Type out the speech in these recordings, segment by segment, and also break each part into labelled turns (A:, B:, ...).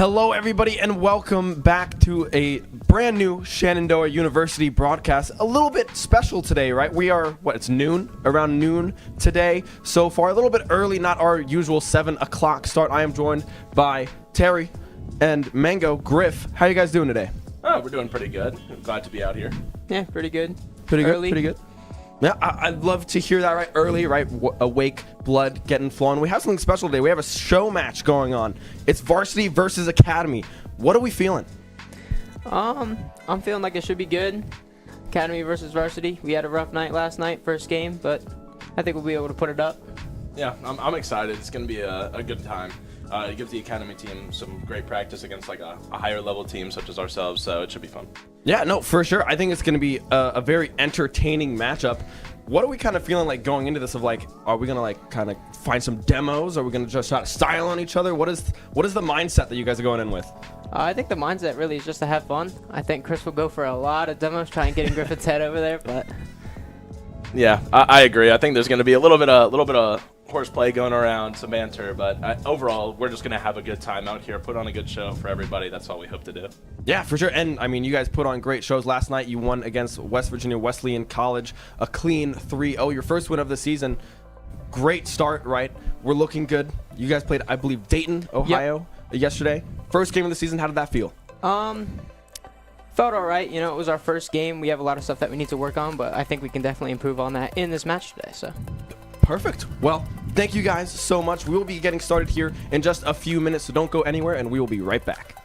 A: Hello, everybody, and welcome back to a brand new Shenandoah University broadcast. A little bit special today, right? We are, it's noon? Around noon today so far. A little bit early, not our usual 7 o'clock start. I am joined by Terry and Mango. Griff, how are you guys doing today?
B: Oh, we're doing pretty good. I'm glad to be out here.
C: Yeah, pretty good.
A: Pretty good. Yeah, I'd love to hear that right early, right? Awake, blood getting flowing. We have something special today. We have a show match going on. It's varsity versus academy. What are we feeling?
C: I'm feeling like it should be good. Academy versus varsity. We had a rough night last night, first game, but I think we'll be able to put it up.
B: Yeah, I'm excited. It's going to be a good time. It gives the academy team some great practice against like a higher level team such as ourselves, so it should be fun.
A: Yeah, no, for sure. I think it's going to be a very entertaining matchup. What are we kind of feeling like going into this of like, are we going to like kind of find some demos? Are we going to just try to style on each other? What is the mindset that you guys are going in with?
C: I think the mindset really is just to have fun. I think Chris will go for a lot of demos, try and get in Griffin's head over there, but...
B: Yeah, I agree. I think there's going to be a little bit of horseplay going around, some banter, but overall, we're just going to have a good time out here, put on a good show for everybody. That's all we hope to do.
A: Yeah, for sure. And, I mean, you guys put on great shows. Last night, you won against West Virginia Wesleyan College, a clean 3-0, your first win of the season. Great start, right? We're looking good. You guys played, I believe, Dayton, Ohio yesterday. First game of the season. How did that feel?
C: Felt all right. You know, it was our first game. We have a lot of stuff that we need to work on, but I think we can definitely improve on that in this match today. So.
A: Perfect. Well, thank you guys so much. We will be getting started here in just a few minutes, so don't go anywhere, and we will be right back.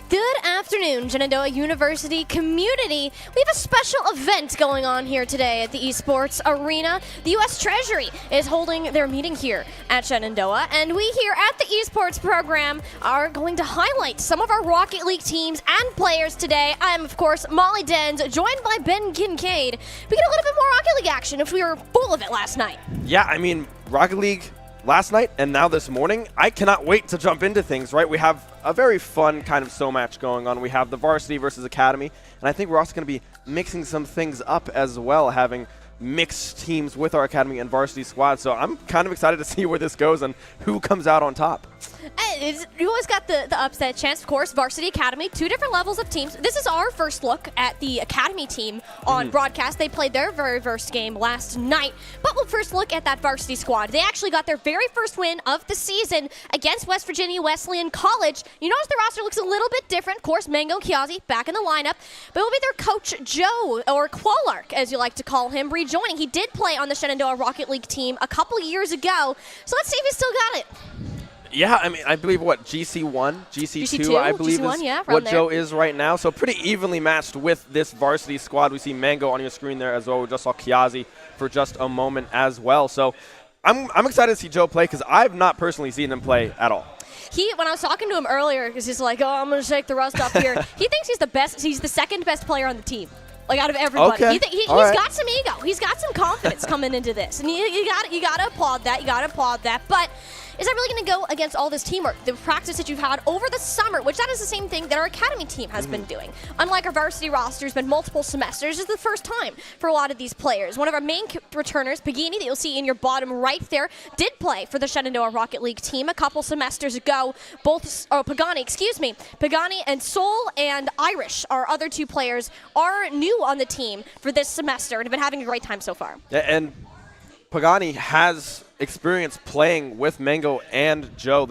D: Good afternoon, Shenandoah University community. We have a special event going on here today at the Esports Arena. The U.S. Treasury is holding their meeting here at Shenandoah, and we here at the Esports program are going to highlight some of our Rocket League teams and players today. I am, of course, Molly Dens, joined by Ben Kincaid. We get a little bit more Rocket League action if we were full of it last night.
A: Yeah, I mean, Rocket League last night and now this morning, I cannot wait to jump into things, right? We have a very fun kind of Showmatch going on. We have the Varsity versus Academy, and I think we're also going to be mixing some things up as well, having mixed teams with our Academy and Varsity squad. So I'm kind of excited to see where this goes and who comes out on top.
D: You always got the upset chance, of course. Varsity Academy, two different levels of teams. This is our first look at the Academy team on broadcast. They played their very first game last night. But we'll first look at that Varsity squad. They actually got their very first win of the season against West Virginia Wesleyan College. You notice the roster looks a little bit different. Of course, Mango Kyazii back in the lineup. But it'll be their coach, Joe, or Qoallrk, as you like to call him, rejoining. He did play on the Shenandoah Rocket League team a couple years ago. So let's see if he's still got it.
A: Yeah, I mean, I believe what, GC1, GC2, I believe
D: GC1,
A: is
D: yeah,
A: what
D: there.
A: Joe is right now. So pretty evenly matched with this Varsity squad. We see Mango on your screen there as well. We just saw Kyazii for just a moment as well. So I'm excited to see Joe play because I've not personally seen him play at all.
D: When I was talking to him earlier, because he's like, oh, I'm going to shake the rust off here. He thinks he's the best. He's the second best player on the team. Like, out of everybody.
A: Okay.
D: He's got some ego. He's got some confidence coming into this. And you got to applaud that. You got to applaud that. But is that really going to go against all this teamwork, the practice that you've had over the summer, which that is the same thing that our Academy team has been doing. Unlike our varsity roster, has been multiple semesters. This is the first time for a lot of these players. One of our main returners, Pagani, that you'll see in your bottom right there, did play for the Shenandoah Rocket League team a couple semesters ago. Pagani and Soul and Irish, our other two players, are new on the team for this semester and have been having a great time so far.
A: Yeah, and Pagani has experience playing with Mango and Joe.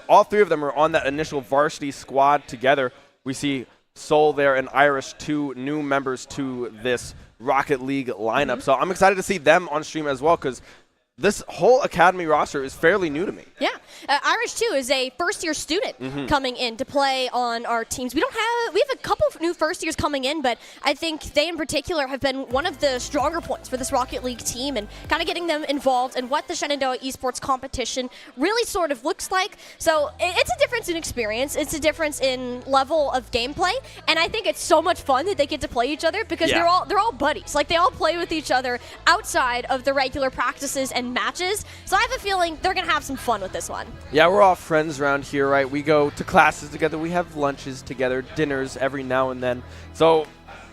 A: All three of them were on that initial varsity squad together. We see Soul there and Irish, two new members to this Rocket League lineup. So I'm excited to see them on stream as well because this whole Academy roster is fairly new to me.
D: Yeah. Irish, too, is a first-year student coming in to play on our teams. We have a couple of new first-years coming in, but I think they in particular have been one of the stronger points for this Rocket League team and kind of getting them involved in what the Shenandoah Esports competition really sort of looks like. So it's a difference in experience. It's a difference in level of gameplay, and I think it's so much fun that they get to play each other because they're all buddies. Like, they all play with each other outside of the regular practices and matches. So I have a feeling they're going to have some fun with this one.
A: Yeah, we're all friends around here, right? We go to classes together. We have lunches together, dinners every now and then. So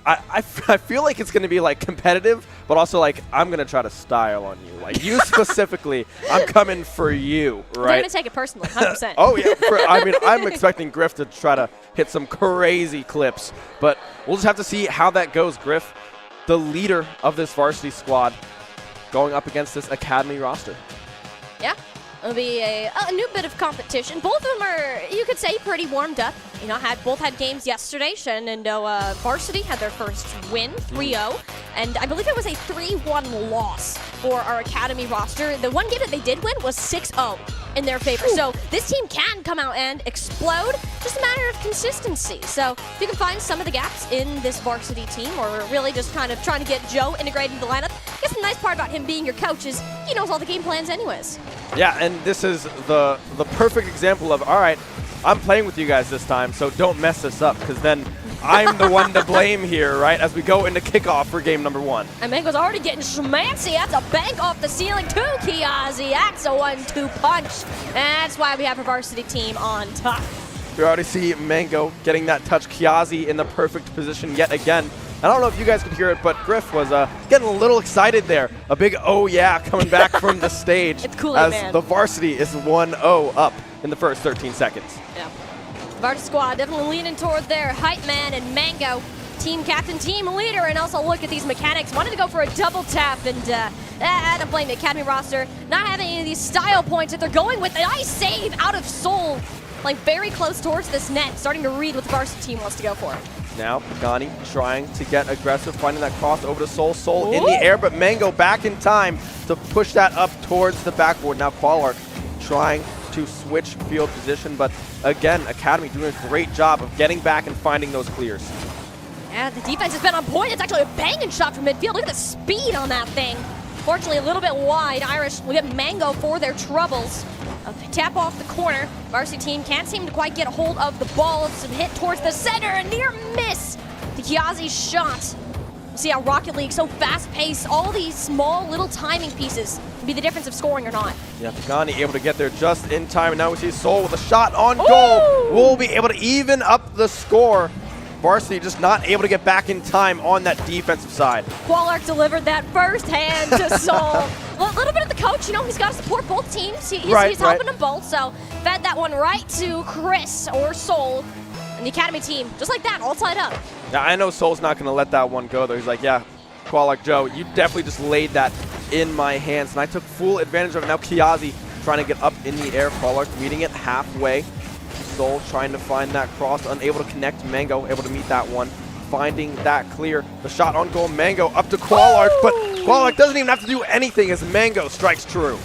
A: I feel like it's going to be, like, competitive, but also, like, I'm going to try to style on you. Like, you specifically, I'm coming for you, right?
D: They're going to take it personally, 100%.
A: Oh, yeah. I'm expecting Griff to try to hit some crazy clips, but we'll just have to see how that goes. Griff, the leader of this varsity squad, going up against this Academy roster.
D: Yeah, it'll be a new bit of competition. Both of them are, you could say, pretty warmed up. You know, both had games yesterday. Shenandoah Varsity had their first win, 3-0, and I believe it was a 3-1 loss for our Academy roster. The one game that they did win was 6-0 in their favor. So this team can come out and explode. Just a matter of consistency. So if you can find some of the gaps in this varsity team, or really just kind of trying to get Joe integrated into the lineup, I guess the nice part about him being your coach is he knows all the game plans anyways.
A: Yeah, and this is the perfect example of, all right, I'm playing with you guys this time, so don't mess this up, because then I'm the one to blame here, right, as we go into kickoff for game number 1.
D: And Mango's already getting schmancy. That's a bank off the ceiling too, Kyazii. That's a 1-2 punch. And that's why we have a varsity team on top.
A: We already see Mango getting that touch. Kyazii in the perfect position yet again. I don't know if you guys could hear it, but Griff was getting a little excited there. A big oh yeah coming back from the stage.
D: It's Kool-Aid
A: as
D: Man.
A: The varsity is 1-0 up in the first 13 seconds.
D: Yeah. Varsity squad definitely leaning toward their hype man and Mango, team captain, team leader, and also look at these mechanics. Wanted to go for a double tap, and I don't blame the Academy roster not having any of these style points that they're going with. A nice save out of Soul, like very close towards this net, starting to read what the varsity team wants to go for.
A: Now Pagani trying to get aggressive, finding that cross over to Soul. Soul in the air, but Mango back in time to push that up towards the backboard. Now Qoallrk trying to switch field position, but again, Academy doing a great job of getting back and finding those clears.
D: Yeah, the defense has been on point. It's actually a banging shot from midfield. Look at the speed on that thing. Fortunately, a little bit wide. Irish will get Mango for their troubles. A tap off the corner. Varsity team can't seem to quite get a hold of the ball. It's a hit towards the center, a near miss. The Kyazii shot. You see how Rocket League, so fast-paced, all these small little timing pieces can be the difference of scoring or not.
A: Yeah, Pagani able to get there just in time, and now we see Soul with a shot on goal. Will be able to even up the score. Varsity just not able to get back in time on that defensive side.
D: Qoallrk delivered that first hand to Soul. A little bit of the coach, you know, he's got to support both teams. He's helping them both, so fed that one right to Chris or Soul. And the Academy team, just like that, all tied up.
A: Now, I know Soul's not going to let that one go, though. He's like, yeah, Qoallrk, Joe, you definitely just laid that in my hands, and I took full advantage of it. Now Kyazii trying to get up in the air. Qoallrk meeting it halfway. Soul trying to find that cross, unable to connect. Mango able to meet that one, finding that clear. The shot on goal, Mango up to Qoallrk, but Qoallrk doesn't even have to do anything as Mango strikes true.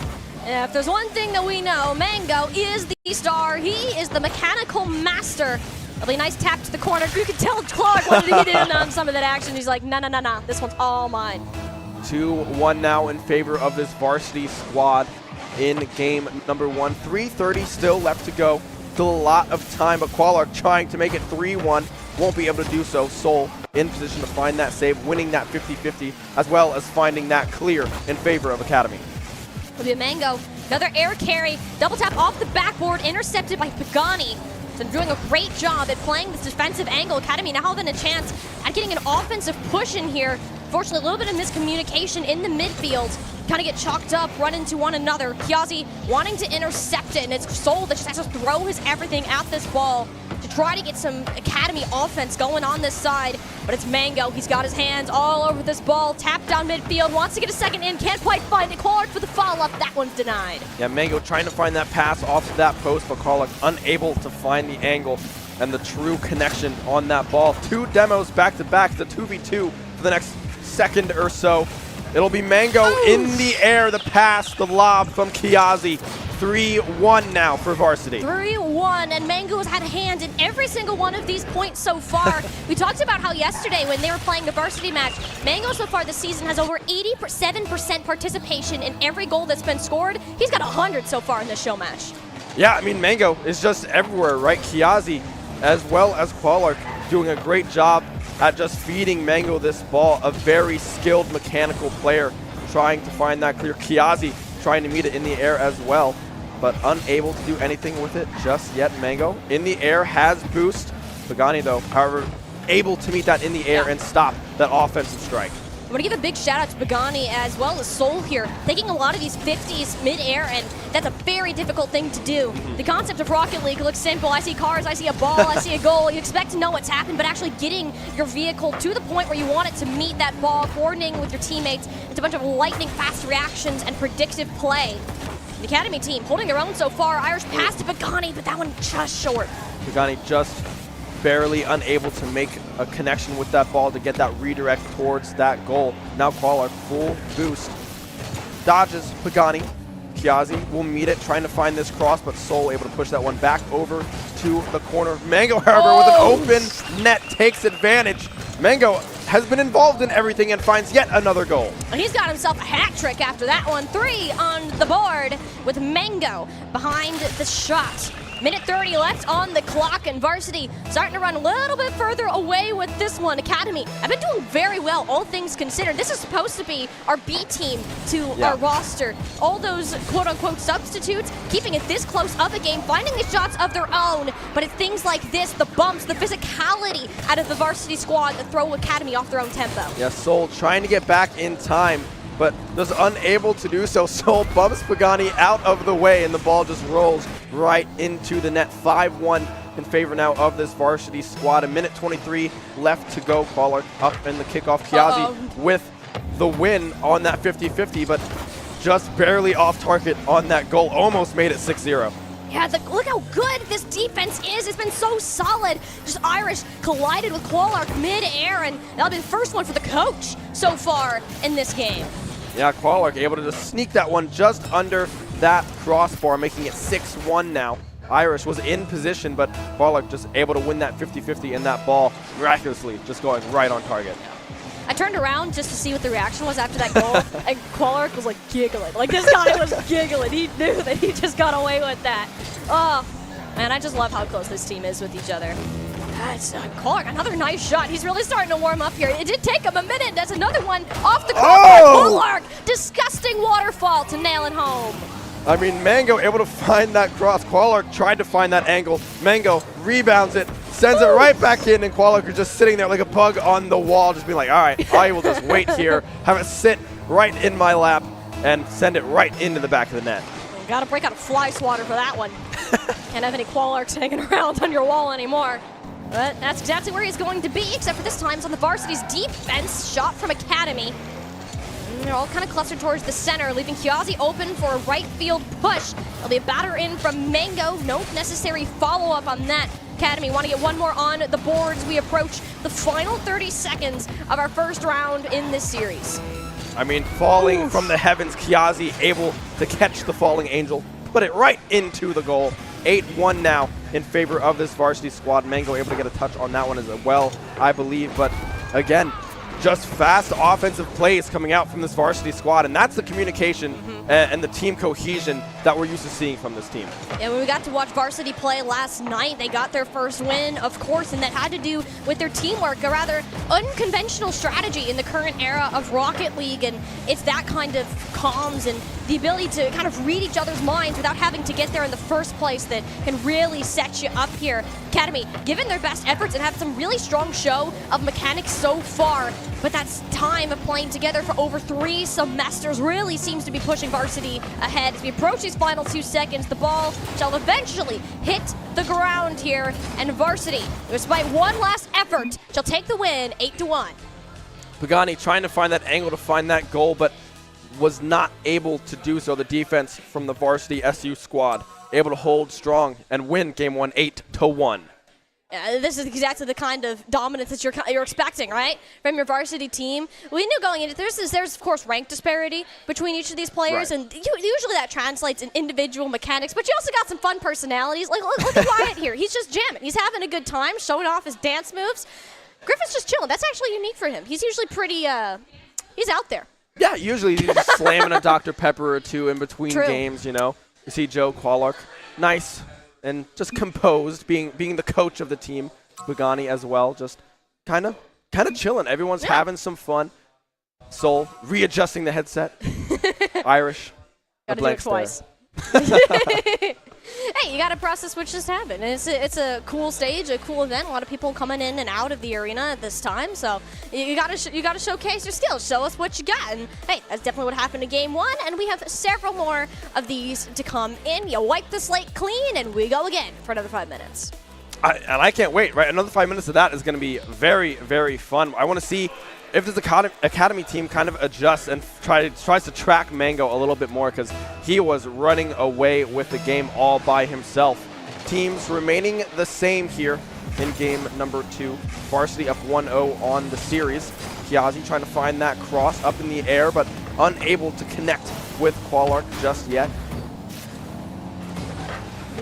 D: Yeah, if there's one thing that we know, Mango is the star. He is the mechanical master. Lovely nice tap to the corner. You can tell Clarke wanted to get in on some of that action. He's like, no, this one's all mine.
A: 2-1 now in favor of this varsity squad in game number 1. 3:30 still left to go. Still a lot of time, but Qoallrk trying to make it 3-1. Won't be able to do so. Soul in position to find that save, winning that 50-50, as well as finding that clear in favor of Academy.
D: It'll be a Mango. Another air carry. Double tap off the backboard, intercepted by Pagani. So doing a great job at playing this defensive angle. Academy now having a chance at getting an offensive push in here. Fortunately, a little bit of miscommunication in the midfield. Kind of get chalked up, run into one another. Kyazii wanting to intercept it, and it's Soul that just has to throw his everything at this ball to try to get some Academy offense going on this side. But it's Mango. He's got his hands all over this ball. Tapped down midfield, wants to get a second in, can't quite find it. Qoallrk for the follow-up. That one's denied.
A: Yeah, Mango trying to find that pass off of that post, but Qoallrk unable to find the angle and the true connection on that ball. 2 demos back-to-back, the 2v2 for the next second or so. It'll be Mango in the air, the pass, the lob from Kyazii. 3-1 now for Varsity.
D: 3-1, and Mango's had a hand in every single one of these points so far. We talked about how yesterday when they were playing the varsity match, Mango so far this season has over 87% participation in every goal that's been scored. He's got 100 so far in this show match.
A: Yeah, I mean, Mango is just everywhere, right? Kyazii, as well as Qoallrk, doing a great job at just feeding Mango this ball. A very skilled mechanical player trying to find that clear. Kyazii trying to meet it in the air as well, but unable to do anything with it just yet. Mango in the air has boost. Pagani, though, however, able to meet that in the air and stop that offensive strike.
D: I want to give a big shout out to Pagani as well as Soul here, taking a lot of these 50s mid-air, and that's a very difficult thing to do. The concept of Rocket League looks simple. I see cars, I see a ball, I see a goal. You expect to know what's happened, but actually getting your vehicle to the point where you want it to meet that ball, coordinating with your teammates, it's a bunch of lightning-fast reactions and predictive play. The Academy team holding their own so far. Irish pass to Pagani, but that one just short.
A: Pagani just barely unable to make a connection with that ball to get that redirect towards that goal. Now Qoallrk full boost. Dodges Pagani. Kyazii will meet it, trying to find this cross, but Soul able to push that one back over to the corner. Mango, however, with an open net, takes advantage. Mango has been involved in everything and finds yet another goal.
D: And he's got himself a hat trick after that one. 3 on the board with Mango behind the shot. Minute 30 left on the clock, and Varsity starting to run a little bit further away with this one. Academy, I've been doing very well, all things considered. This is supposed to be our B team to our roster. All those quote-unquote substitutes, keeping it this close of a game, finding the shots of their own, but it's things like this, the bumps, the physicality out of the Varsity squad that throw Academy off their own tempo.
A: Yeah, Soul trying to get back in time, but just unable to do so. Soul bumps Pagani out of the way, and the ball just rolls right into the net. 5-1 in favor now of this varsity squad. A minute 23 left to go. Qoallrk up in the kickoff. Kyazii with the win on that 50-50, but just barely off target on that goal. Almost made it 6-0.
D: Yeah, look how good this defense is. It's been so solid. Just Irish collided with Qoallrk mid-air, and that'll be the first one for the coach so far in this game.
A: Yeah, Qoallrk able to just sneak that one just under that crossbar, making it 6-1 now. Irish was in position, but Qoallrk just able to win that 50-50 and that ball miraculously just going right on target.
D: I turned around just to see what the reaction was after that goal, and Qoallrk was like giggling. Like this guy was giggling. He knew that he just got away with that. Oh, man, I just love how close this team is with each other. That's Qoallrk, another nice shot. He's really starting to warm up here. It did take him a minute. That's another one off the crossbar. Qoallrk, disgusting waterfall to nail it home.
A: I mean, Mango able to find that cross. Qoallrk tried to find that angle. Mango rebounds it, sends it right back in, and Qoallrk is just sitting there like a bug on the wall, just being like, all right, I will just wait here, have it sit right in my lap, and send it right into the back of the net.
D: Got to break out a fly swatter for that one. Can't have any Qoallrks hanging around on your wall anymore. But that's exactly where he's going to be, except for this time it's on the varsity's defense. Shot from Academy. And they're all kind of clustered towards the center, leaving Kyazii open for a right field push. There'll be a batter in from Mango. No necessary follow-up on that. Academy want to get one more on the boards. We approach the final 30 seconds of our first round in this series.
A: I mean, falling from the heavens, Kyazii able to catch the falling angel, put it right into the goal. 8-1 now in favor of this varsity squad. Mango able to get a touch on that one as well, I believe. But again, just fast offensive plays coming out from this varsity squad, and that's the communication and the team cohesion that we're used to seeing from this team.
D: And when we got to watch varsity play last night, they got their first win, of course, and that had to do with their teamwork, a rather unconventional strategy in the current era of Rocket League, and it's that kind of comms and the ability to kind of read each other's minds without having to get there in the first place that can really set you up here. Academy, given their best efforts and have some really strong show of mechanics so far, but that time of playing together for over 3 semesters really seems to be pushing varsity ahead. As we approach these final 2 seconds, the ball shall eventually hit the ground here, and varsity, despite one last effort, shall take the win 8-1.
A: Pagani trying to find that angle to find that goal, but was not able to do so. The defense from the varsity SU squad able to hold strong and win game 1 8-1.
D: This is exactly the kind of dominance that you're expecting, right, from your varsity team. We knew going into this, there's of course rank disparity between each of these players, right, and usually that translates in individual mechanics, but you also got some fun personalities. Like, look at Wyatt here. He's just jamming. He's having a good time, showing off his dance moves. Griffin's just chilling. That's actually unique for him. He's usually pretty, he's out there.
A: Yeah, usually he's just slamming a Dr. Pepper or two in between
D: True.
A: games, you know. You see Joe Qoallrk, nice and just composed, being the coach of the team. Pagani as well, just kind of chilling. Everyone's having some fun. Soul readjusting the headset. Irish.
D: Gotta do it twice. Hey, you gotta process what just happened. And it's a cool stage, a cool event. A lot of people coming in and out of the arena at this time. So you gotta showcase your skills. Show us what you got. And hey, that's definitely what happened in game 1. And we have several more of these to come in. You wipe the slate clean, and we go again for another 5 minutes.
A: And I can't wait. Right, another 5 minutes of that is going to be very, very fun. I want to see if this academy team kind of adjusts and tries to track Mango a little bit more, because he was running away with the game all by himself. Teams remaining the same here in game number 2. Varsity up 1-0 on the series. Kyazii trying to find that cross up in the air, but unable to connect with Qoallrk just yet.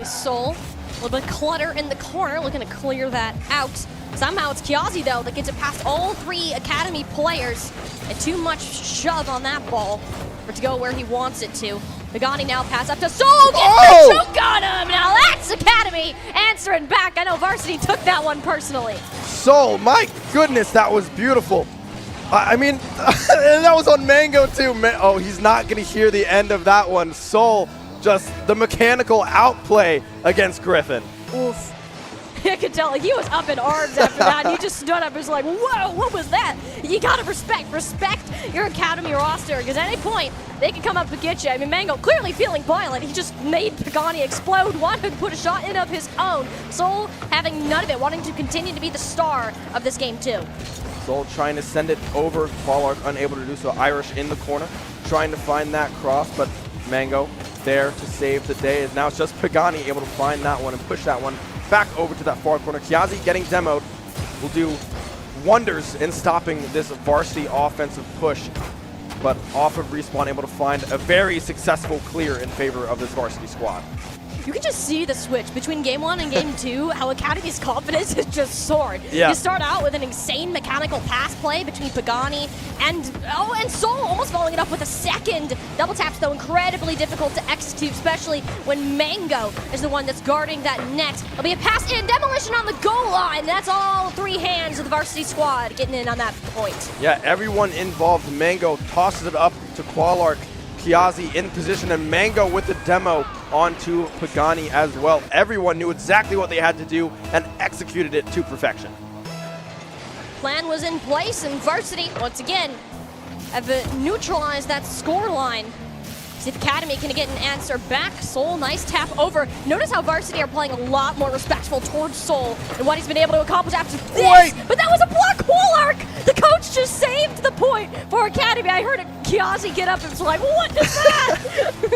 D: Soul, a little bit of clutter in the corner, looking to clear that out. Somehow it's Kyazii, though, that gets it past all 3 academy players, and too much shove on that ball for it to go where he wants it to. Pagani now pass up to Soul, gets the choke on him! Now that's academy answering back. I know varsity took that one personally.
A: Soul, my goodness, that was beautiful. I mean, that was on Mango too. Oh, he's not going to hear the end of that one. Soul, just the mechanical outplay against Griffin.
D: Oof. I could tell, like, he was up in arms after that. And he just stood up and was like, whoa, what was that? You gotta respect your academy roster, because at any point, they can come up and get you. I mean, Mango clearly feeling violent. He just made Pagani explode, wanted to put a shot in of his own. Soul having none of it, wanting to continue to be the star of this game too.
A: Soul trying to send it over. Qoallrk unable to do so. Irish in the corner, trying to find that cross, but Mango there to save the day. Now it's just Pagani able to find that one and push that one back over to that far corner. Kyazii getting demoed will do wonders in stopping this varsity offensive push. but off of respawn, able to find a very successful clear in favor of this varsity squad.
D: You can just see the switch between game 1 and game 2, how Academy's confidence has just soared.
A: Yeah.
D: You start out with an insane mechanical pass play between Pagani and Soul almost following it up with a second. Double taps, though, incredibly difficult to execute, especially when Mango is the one that's guarding that net. It'll be a pass in, demolition on the goal line. That's all 3 hands of the varsity squad getting in on that point.
A: Yeah, everyone involved. Mango tosses it up to Qoallrk. Kyazii in position, and Mango with the demo onto Pagani as well. Everyone knew exactly what they had to do and executed it to perfection.
D: Plan was in place, and Varsity, once again, have neutralized that score line. See if Academy can get an answer back. Soul, nice tap over. Notice how Varsity are playing a lot more respectful towards Soul and what he's been able to accomplish after this.
A: Wait.
D: But that was a block. Qoallrk! The coach just saved the point for Academy. I heard Kyazii get up and was like, what is that?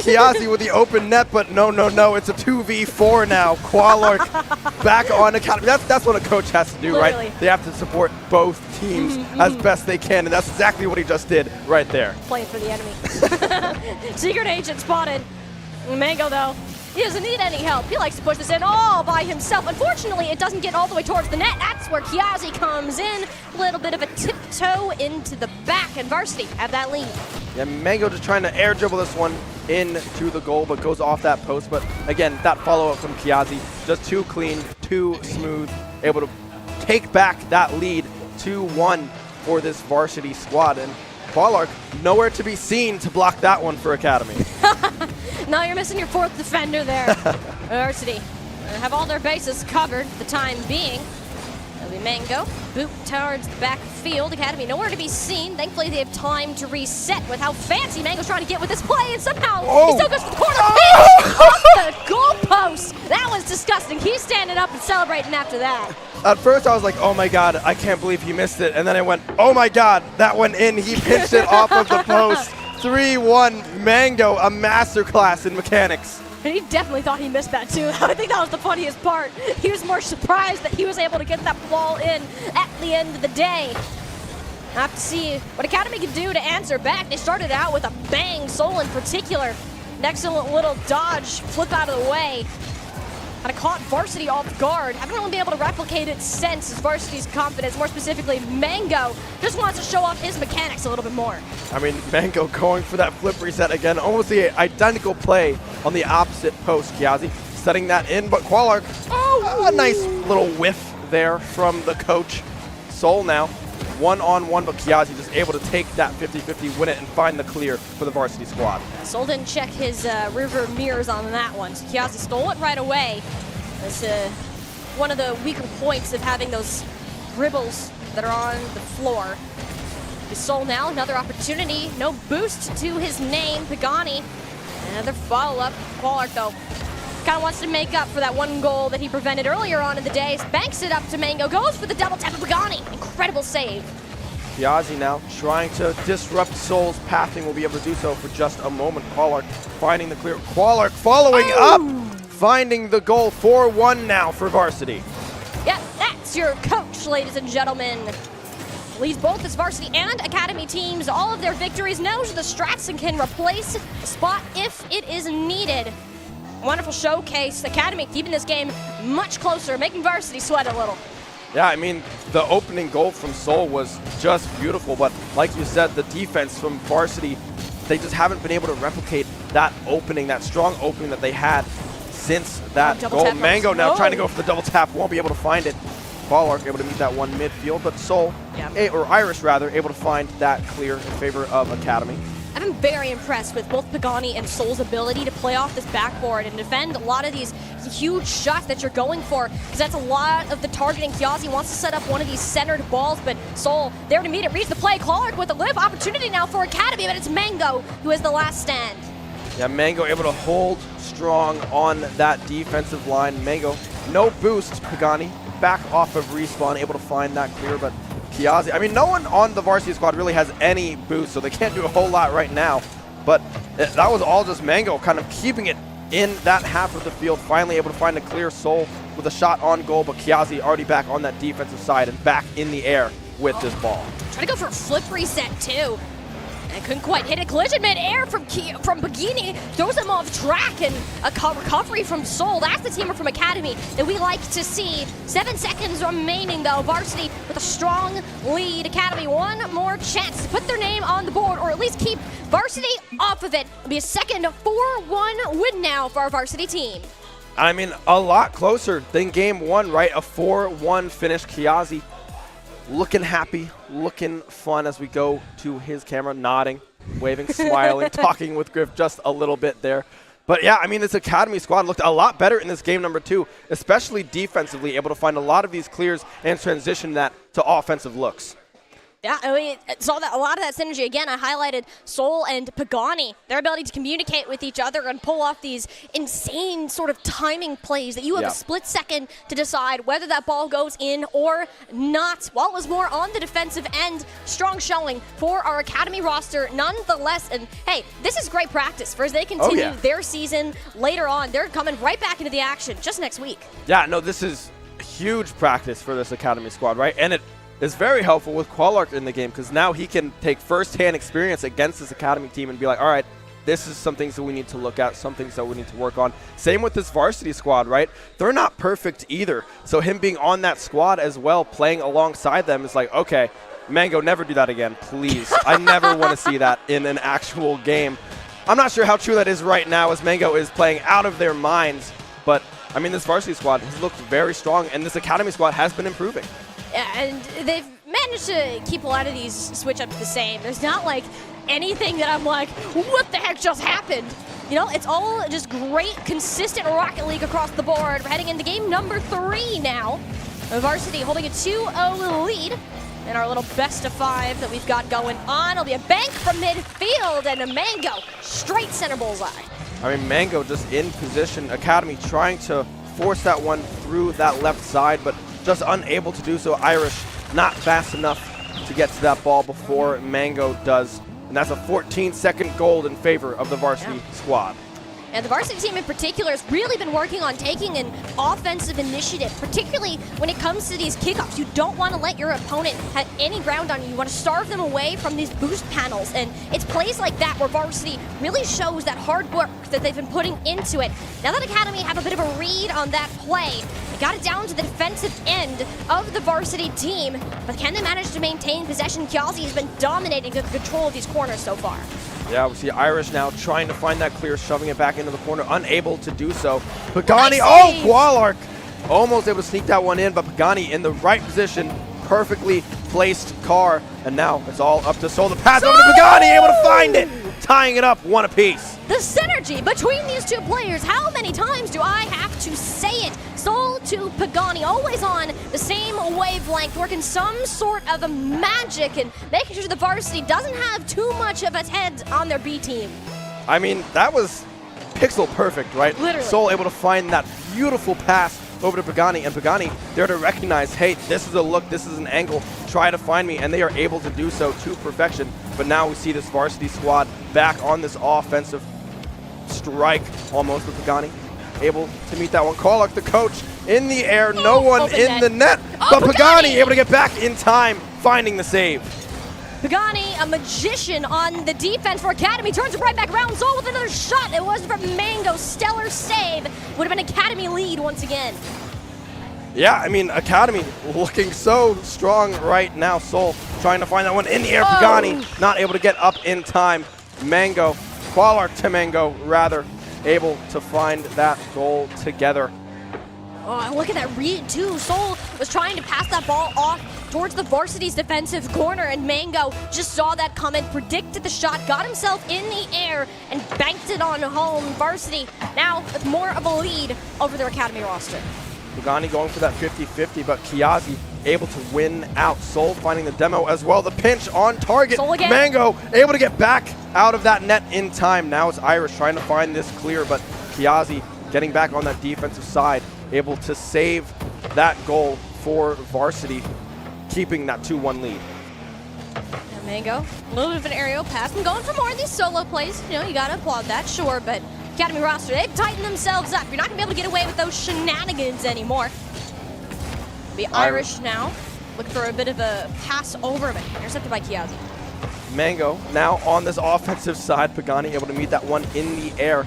A: Kyazii with the open net, but no. It's a 2v4 now. Qoallrk back on Academy. That's what a coach has to do,
D: Literally.
A: right? They have to support both teams as best they can, and that's exactly what he just did right there.
D: Playing for the enemy. Secret agent spotted. Mango, though, he doesn't need any help. He likes to push this in all by himself. Unfortunately, it doesn't get all the way towards the net. That's where Kyazii comes in. A little bit of a tiptoe into the back, and Varsity have that lead.
A: Yeah, Mango just trying to air dribble this one into the goal, but goes off that post. But again, that follow-up from Kyazii, just too clean, too smooth, able to take back that lead 2-1 for this varsity squad. And Qoallrk nowhere to be seen to block that one for Academy.
D: Now you're missing your 4th defender there. Varsity have all their bases covered for the time being. It'll be Mango. Boot towards the back field. Academy nowhere to be seen. Thankfully, they have time to reset with how fancy Mango's trying to get with this play, and somehow he still goes for the corner. Off the goalpost. That was disgusting. He's standing up and celebrating after that.
A: At first, I was like, oh my god, I can't believe he missed it. And then I went, oh my god, that went in. He pinched it off of the post. 3-1 Mango, a masterclass in mechanics.
D: And he definitely thought he missed that too. I think that was the funniest part. He was more surprised that he was able to get that ball in at the end of the day. I have to see what Academy can do to answer back. They started out with a bang, Soul in particular. An excellent little dodge, flip out of the way. Kind of caught Varsity off guard. Haven't really been able to replicate it since Varsity's confidence. More specifically, Mango just wants to show off his mechanics a little bit more.
A: I mean, Mango going for that flip reset again. Almost the identical play on the opposite post. Kyazii setting that in, but Qoallrk, a nice little whiff there from the coach. Soul now, one-on-one, but Kyazii just able to take that 50-50, win it, and find the clear for the varsity squad.
D: Soul didn't check his river mirrors on that one. So Kyazii stole it right away. That's one of the weaker points of having those dribbles that are on the floor. Soul now, another opportunity. No boost to his name, Pagani. Another follow-up. Qoallrk, though, kind of wants to make up for that one goal that he prevented earlier on in the day. Banks it up to Mango, goes for the double tap of Pagani. Incredible save.
A: Kyazii now trying to disrupt Soul's pathing. Will be able to do so for just a moment. Qoallrk finding the clear. Qoallrk following up, finding the goal. 4-1 now for varsity.
D: Yeah, that's your coach, ladies and gentlemen. Leads both his varsity and academy teams all of their victories. Knows the strats and can replace a spot if it is needed. Wonderful showcase. Academy keeping this game much closer, making varsity sweat a little.
A: Yeah, I mean, the opening goal from Soul was just beautiful, but like you said, the defense from varsity, they just haven't been able to replicate that opening, that strong opening that they had since that goal. Mango now trying to go for the double tap, won't be able to find it. Qoallrk able to meet that one midfield, but Soul, or Irish rather, able to find that clear in favor of Academy.
D: I've been very impressed with both Pagani and Soul's ability to play off this backboard and defend a lot of these huge shots that you're going for, because that's a lot of the targeting. Kyazii wants to set up one of these centered balls, but Soul there to meet it, reads the play. Qoallrk with a live opportunity now for Academy, but it's Mango who has the last stand.
A: Yeah, Mango able to hold strong on that defensive line. Mango, no boost. Pagani back off of respawn, able to find that clear, but Kyazii, I mean, no one on the varsity squad really has any boost, so they can't do a whole lot right now. But that was all just Mango kind of keeping it in that half of the field, finally able to find a clear. Soul with a shot on goal, but Kyazii already back on that defensive side and back in the air with this ball.
D: Trying to go for a flip reset, too. And couldn't quite hit a collision mid-air from Pagani. Throws him off track, and a recovery from Soul. That's the teamer from Academy that we like to see. 7 seconds remaining, though. Varsity with a strong lead. Academy, one more chance to put their name on the board, or at least keep Varsity off of it. It'll be a second 4-1 win now for our Varsity team.
A: I mean, a lot closer than game one, right? A 4-1 finish. Kyazii looking happy, looking fun as we go to his camera, nodding, waving, smiling, talking with Griff just a little bit there. But yeah, I mean, this Academy squad looked a lot better in this game number 2, especially defensively, able to find a lot of these clears and transition that to offensive looks.
D: Yeah, I mean, saw that a lot of that synergy. Again, I highlighted Soul and Pagani, their ability to communicate with each other and pull off these insane sort of timing plays that you have a split second to decide whether that ball goes in or not. While it was more on the defensive end, strong showing for our Academy roster nonetheless. And hey, this is great practice for as they continue their season later on. They're coming right back into the action just next week.
A: Yeah, no, this is huge practice for this Academy squad, right? And it is very helpful with Qoallrk in the game because now he can take first-hand experience against this Academy team and be like, all right, this is some things that we need to look at, some things that we need to work on. Same with this varsity squad, right? They're not perfect either. So him being on that squad as well, playing alongside them is like, okay, Mango, never do that again, please. I never want to see that in an actual game. I'm not sure how true that is right now as Mango is playing out of their minds, but I mean, this varsity squad has looked very strong, and this Academy squad has been improving.
D: Yeah, and they've managed to keep a lot of these switch-ups the same. There's not, like, anything that I'm like, what the heck just happened? You know, it's all just great, consistent Rocket League across the board. We're heading into game number 3 now. Varsity holding a 2-0 lead. And our little best of 5 that we've got going on. It'll be a bank from midfield and a Mango straight center bullseye.
A: I mean, Mango just in position. Academy trying to force that one through that left side, but just unable to do so. Irish not fast enough to get to that ball before Mango does. And that's a 14-second goal in favor of the varsity squad.
D: And the varsity team in particular has really been working on taking an offensive initiative, particularly when it comes to these kickoffs. You don't want to let your opponent have any ground on you. You want to starve them away from these boost panels. And it's plays like that where varsity really shows that hard work that they've been putting into it. Now that Academy have a bit of a read on that play, they got it down to the defensive end of the varsity team. But can they manage to maintain possession? Kyazii has been dominating the control of these corners so far.
A: Yeah, we see Irish now trying to find that clear, shoving it back into the corner, unable to do so. Pagani, Qoallrk almost able to sneak that one in, but Pagani in the right position, perfectly placed car, and now it's all up to Soul. The pass over to Pagani, able to find it, tying it up 1 apiece.
D: The synergy between these two players, how many times do I have to say it? Soul to Pagani, always on the same wavelength, working some sort of a magic and making sure the varsity doesn't have too much of its head on their B team.
A: I mean, that was pixel perfect, right?
D: Literally.
A: Soul able to find that beautiful pass over to Pagani, and Pagani there to recognize, hey, this is a look, this is an angle, try to find me, and they are able to do so to perfection. But now we see this varsity squad back on this offensive strike almost with Pagani. Able to meet that one. Qoallrk, the coach, in the air, no one in the net, but Pagani able to get back in time, finding the save.
D: Pagani, a magician on the defense for Academy, turns it right back around. Soul with another shot. It wasn't from Mango. Stellar save. Would have been Academy lead once again.
A: Yeah, I mean, Academy looking so strong right now. Soul trying to find that one in the air. Pagani not able to get up in time. Mango, Qoallrk to Mango, rather, able to find that goal together.
D: Oh, and look at that read, too. Soul was trying to pass that ball off towards the varsity's defensive corner, and Mango just saw that coming, predicted the shot, got himself in the air, and banked it on home. Varsity now with more of a lead over their Academy roster.
A: Pagani going for that 50-50, but Kyazii able to win out. Soul finding the demo as well. The pinch on target.
D: Soul again.
A: Mango able to get back out of that net in time. Now it's Irish trying to find this clear, but Kyazii getting back on that defensive side, able to save that goal for varsity, keeping that 2-1 lead.
D: And Mango, a little bit of an aerial pass. I'm going for more of these solo plays. You know, you got to applaud that, sure, but Academy roster, they've tightened themselves up. You're not going to be able to get away with those shenanigans anymore. It'll be Irish now, looking for a bit of a pass over, but intercepted by Kyazii.
A: Mango now on this offensive side. Pagani able to meet that one in the air.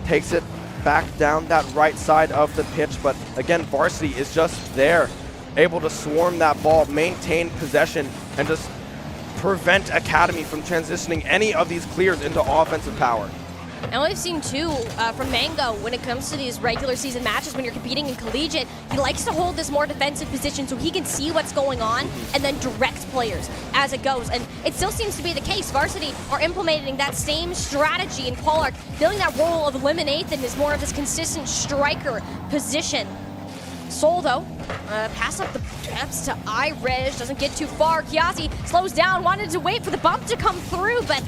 A: Takes it back down that right side of the pitch, but again, Varsity is just there, able to swarm that ball, maintain possession, and just prevent Academy from transitioning any of these clears into offensive power.
D: And what we've seen too from Mango when it comes to these regular season matches, when you're competing in collegiate, he likes to hold this more defensive position so he can see what's going on and then direct players as it goes. And it still seems to be the case. Varsity are implementing that same strategy in Qoallrk, filling that role of Eliminathan as more of this consistent striker position. Sol, though, pass up the depths to Irish, doesn't get too far. Kyazii slows down, wanted to wait for the bump to come through, but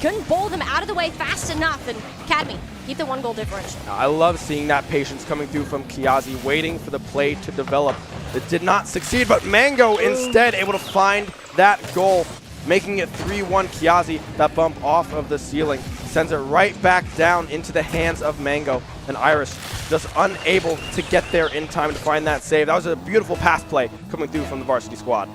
D: couldn't bowl them out of the way fast enough. And Academy, keep the 1 goal differential.
A: I love seeing that patience coming through from Kyazii, waiting for the play to develop. It did not succeed, but Mango instead able to find that goal, making it 3-1. Kyazii, that bump off of the ceiling, sends it right back down into the hands of Mango. And Irish just unable to get there in time to find that save. That was a beautiful pass play coming through from the Varsity squad.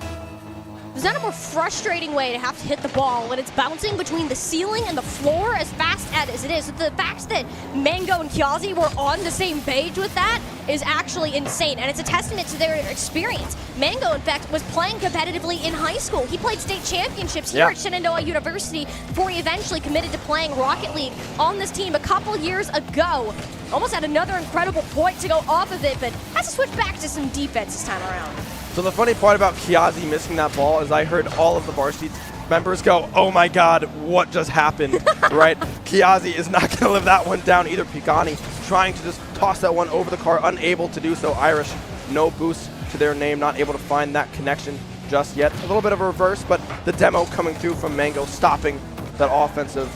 D: There's not a more frustrating way to have to hit the ball when it's bouncing between the ceiling and the floor as fast as it is. The fact that Mango and Kyazii were on the same page with that is actually insane, and it's a testament to their experience. Mango, in fact, was playing competitively in high school. He played state championships here at Shenandoah University before he eventually committed to playing Rocket League on this team a couple years ago. Almost had another incredible point to go off of it, but has to switch back to some defense this time around.
A: So the funny part about Kyazii missing that ball is I heard all of the Varsity members go, oh my god, what just happened, right? Kyazii is not going to live that one down either. Pagani trying to just toss that one over the car, unable to do so. Irish, no boost to their name, not able to find that connection just yet. A little bit of a reverse, but the demo coming through from Mango, stopping that offensive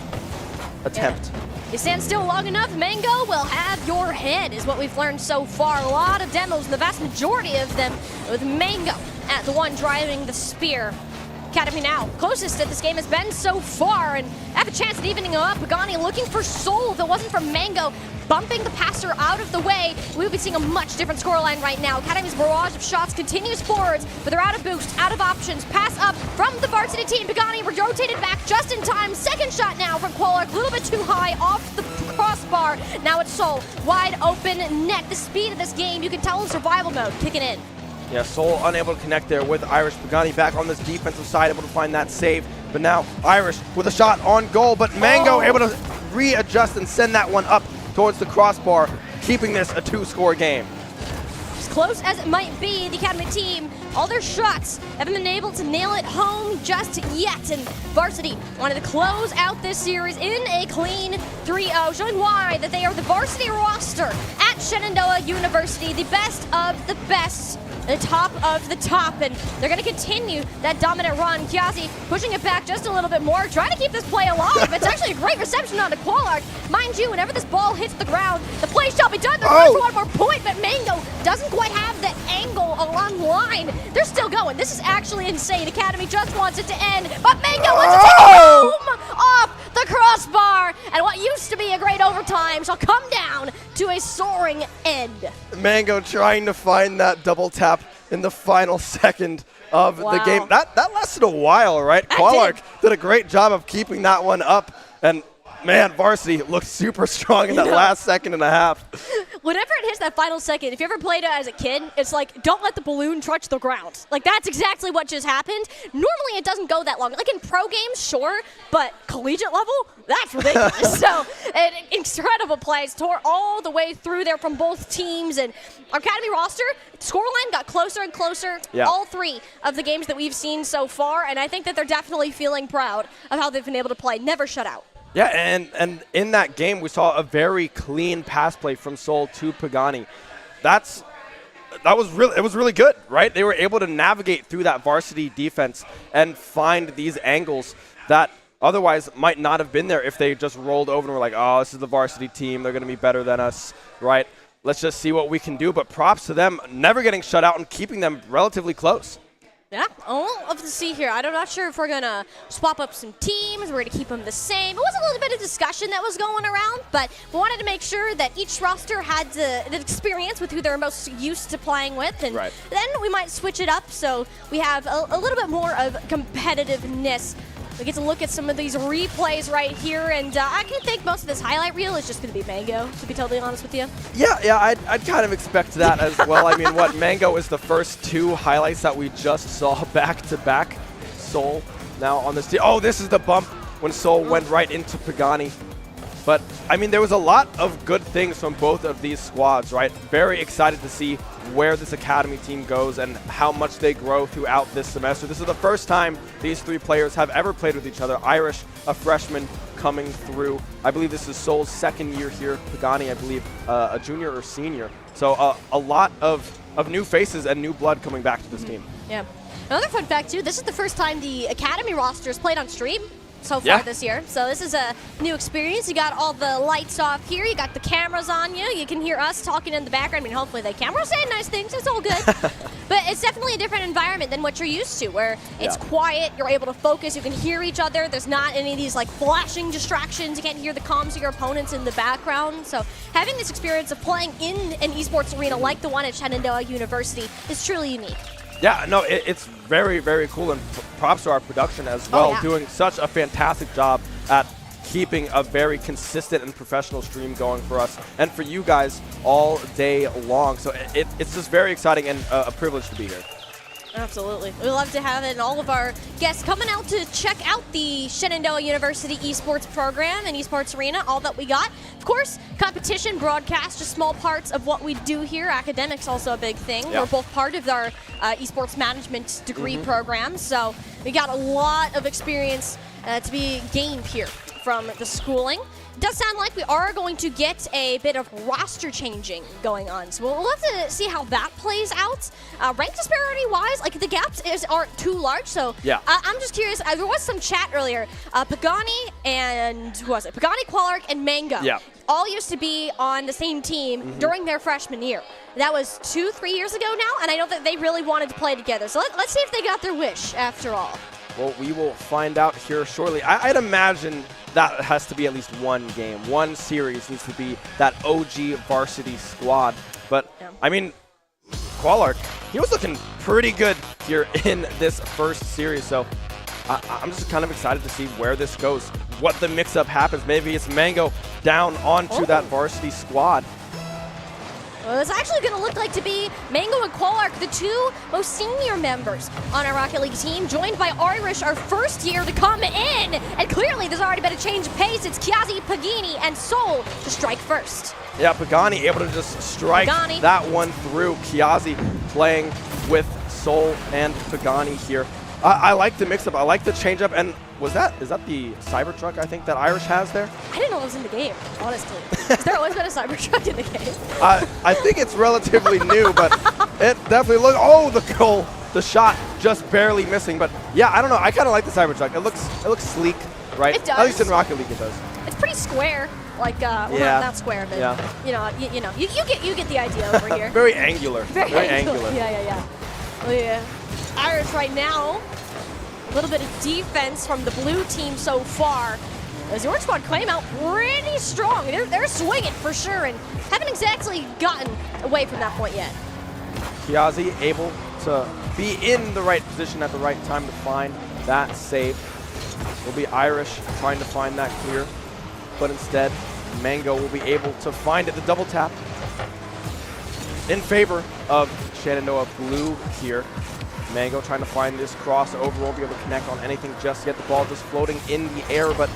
A: attempt.
D: Yeah. You stand still long enough, Mango will have your head, is what we've learned so far. A lot of demos, and the vast majority of them with Mango at the one driving the spear. Academy now, closest that this game has been so far, and have a chance at evening up. Pagani looking for Sol. If it wasn't for Mango bumping the passer out of the way, we would be seeing a much different scoreline right now. Academy's barrage of shots continues forwards, but they're out of boost, out of options. Pass up from the Varsity team. Pagani rotated back just in time. Second shot now from Qoallrk, a little bit too high off the crossbar. Now it's Sol, wide open net. The speed of this game, you can tell in survival mode, kicking in.
A: Yeah, Sol unable to connect there with Irish. Pagani back on this defensive side, able to find that save. But now Irish with a shot on goal, but Mango able to readjust and send that one up towards the crossbar, keeping this a 2-score game.
D: As close as it might be, the Academy team, all their shots haven't been able to nail it home just yet. And Varsity wanted to close out this series in a clean 3-0, showing why that they are the Varsity roster at Shenandoah University, the best of the best, the top of the top, and they're going to continue that dominant run. Kyazii pushing it back just a little bit more, trying to keep this play alive. It's actually a great reception onto Qoallrk. Mind you, whenever this ball hits the ground, the play shall be done. They're going for one more point, but Mango doesn't quite have the angle along line. They're still going. This is actually insane. Academy just wants it to end, but Mango wants to take it home off the crossbar, and what used to be a great overtime shall come down to a soaring end.
A: Mango trying to find that double tap in the final second of the game. That lasted a while, right? Qoallrk did a great job of keeping that one up, and man, Varsity looked super strong in that last second and a half.
D: Whenever it hits that final second, if you ever played it as a kid, it's like, don't let the balloon touch the ground. Like, that's exactly what just happened. Normally, it doesn't go that long. Like, in pro games, sure, but collegiate level, that's ridiculous. So, incredible plays, tore all the way through there from both teams. And our Academy roster, scoreline got closer and closer all 3 of the games that we've seen so far, and I think that they're definitely feeling proud of how they've been able to play. Never shut out.
A: Yeah, and in that game, we saw a very clean pass play from Sol to Pagani. It was really good, right? They were able to navigate through that Varsity defense and find these angles that otherwise might not have been there if they just rolled over and were like, oh, this is the Varsity team. They're going to be better than us, right? Let's just see what we can do. But props to them never getting shut out and keeping them relatively close.
D: Yeah, I'll have to see here. I'm not sure if we're going to swap up some teams. We're going to keep them the same. It was a little bit of discussion that was going around, but we wanted to make sure that each roster had the experience with who they're most used to playing with, and then we might switch it up so we have a little bit more of competitiveness. We get to look at some of these replays right here, and I can think most of this highlight reel is just going to be Mango, to be totally honest with you.
A: Yeah, I'd kind of expect that as well. I mean, Mango is the first 2 highlights that we just saw back-to-back. Soul now on this team. Oh, this is the bump when Soul went right into Pagani. But, I mean, there was a lot of good things from both of these squads, right? Very excited to see where this Academy team goes and how much they grow throughout this semester. This is the first time these 3 players have ever played with each other. Irish, a freshman, coming through. I believe this is Soul's 2nd year here. Pagani, I believe, a junior or senior. So a lot of new faces and new blood coming back to this team.
D: Yeah. Another fun fact, too, this is the first time the Academy roster has played on stream so far this year. So this is a new experience. You got all the lights off here. You got the cameras on you. You can hear us talking in the background. I mean, hopefully the camera's saying nice things. It's all good. But it's definitely a different environment than what you're used to, where it's quiet. You're able to focus. You can hear each other. There's not any of these like flashing distractions. You can't hear the comms of your opponents in the background. So having this experience of playing in an esports arena like the one at Shenandoah University is truly unique.
A: Yeah, no, it's very, very cool, and props to our production as well, doing such a fantastic job at keeping a very consistent and professional stream going for us and for you guys all day long. So it's just very exciting and a privilege to be here.
D: Absolutely. We love to have it, and all of our guests coming out to check out the Shenandoah University esports program and esports arena, all that we got. Of course, competition, broadcast, just small parts of what we do here. Academics also a big thing. We're both part of our esports management degree program, so we got a lot of experience to be gained here from the schooling. It does sound like we are going to get a bit of roster changing going on, so we'll have to see how that plays out. Rank disparity-wise, like the gaps aren't too large, so I'm just curious. There was some chat earlier. Pagani and who was it? Pagani, Qoallrk, and Mango. All used to be on the same team during their freshman year. That was 2-3 years ago now, and I know that they really wanted to play together. So let's see if they got their wish after all.
A: Well, we will find out here shortly. I'd imagine that has to be at least one game. One series needs to be that OG varsity squad. But, I mean, Qoallrk, he was looking pretty good here in this first series. So I'm just kind of excited to see where this goes, what the mix-up happens. Maybe it's Mango down onto that varsity squad.
D: Well, it's actually going to look like to be Mango and Qoallrk, the 2 most senior members on our Rocket League team, joined by Irish, our first year to come in. And clearly, there's already been a change of pace. It's Kyazii, Pagani, and Soul to strike first. Yeah,
A: Pagani able to just strike that one through. Kyazii playing with Soul and Pagani here. I like the mix-up. I like the change-up. And is that the Cybertruck I think that Irish has there?
D: I didn't know it was in the game, honestly. Has there always been a Cybertruck in the game?
A: I think it's relatively new, but it definitely looks... Oh, the goal. The shot just barely missing. But yeah, I don't know. I kind of like the Cybertruck. It looks sleek, right?
D: It does.
A: At least in Rocket League it does.
D: It's pretty square. Like, well, not square, but you get the idea over here.
A: Very angular.
D: Very angular. Yeah. Oh, yeah. Irish right now, a little bit of defense from the blue team so far. As the Orange Squad claim out pretty strong. They're swinging for sure and haven't exactly gotten away from that point yet.
A: Kyazii able to be in the right position at the right time to find that save. Will be Irish trying to find that clear, but instead Mango will be able to find it. The double tap in favor of Shenandoah Blue here. Mango trying to find this crossover, won't be able to connect on anything just yet. The ball just floating in the air, but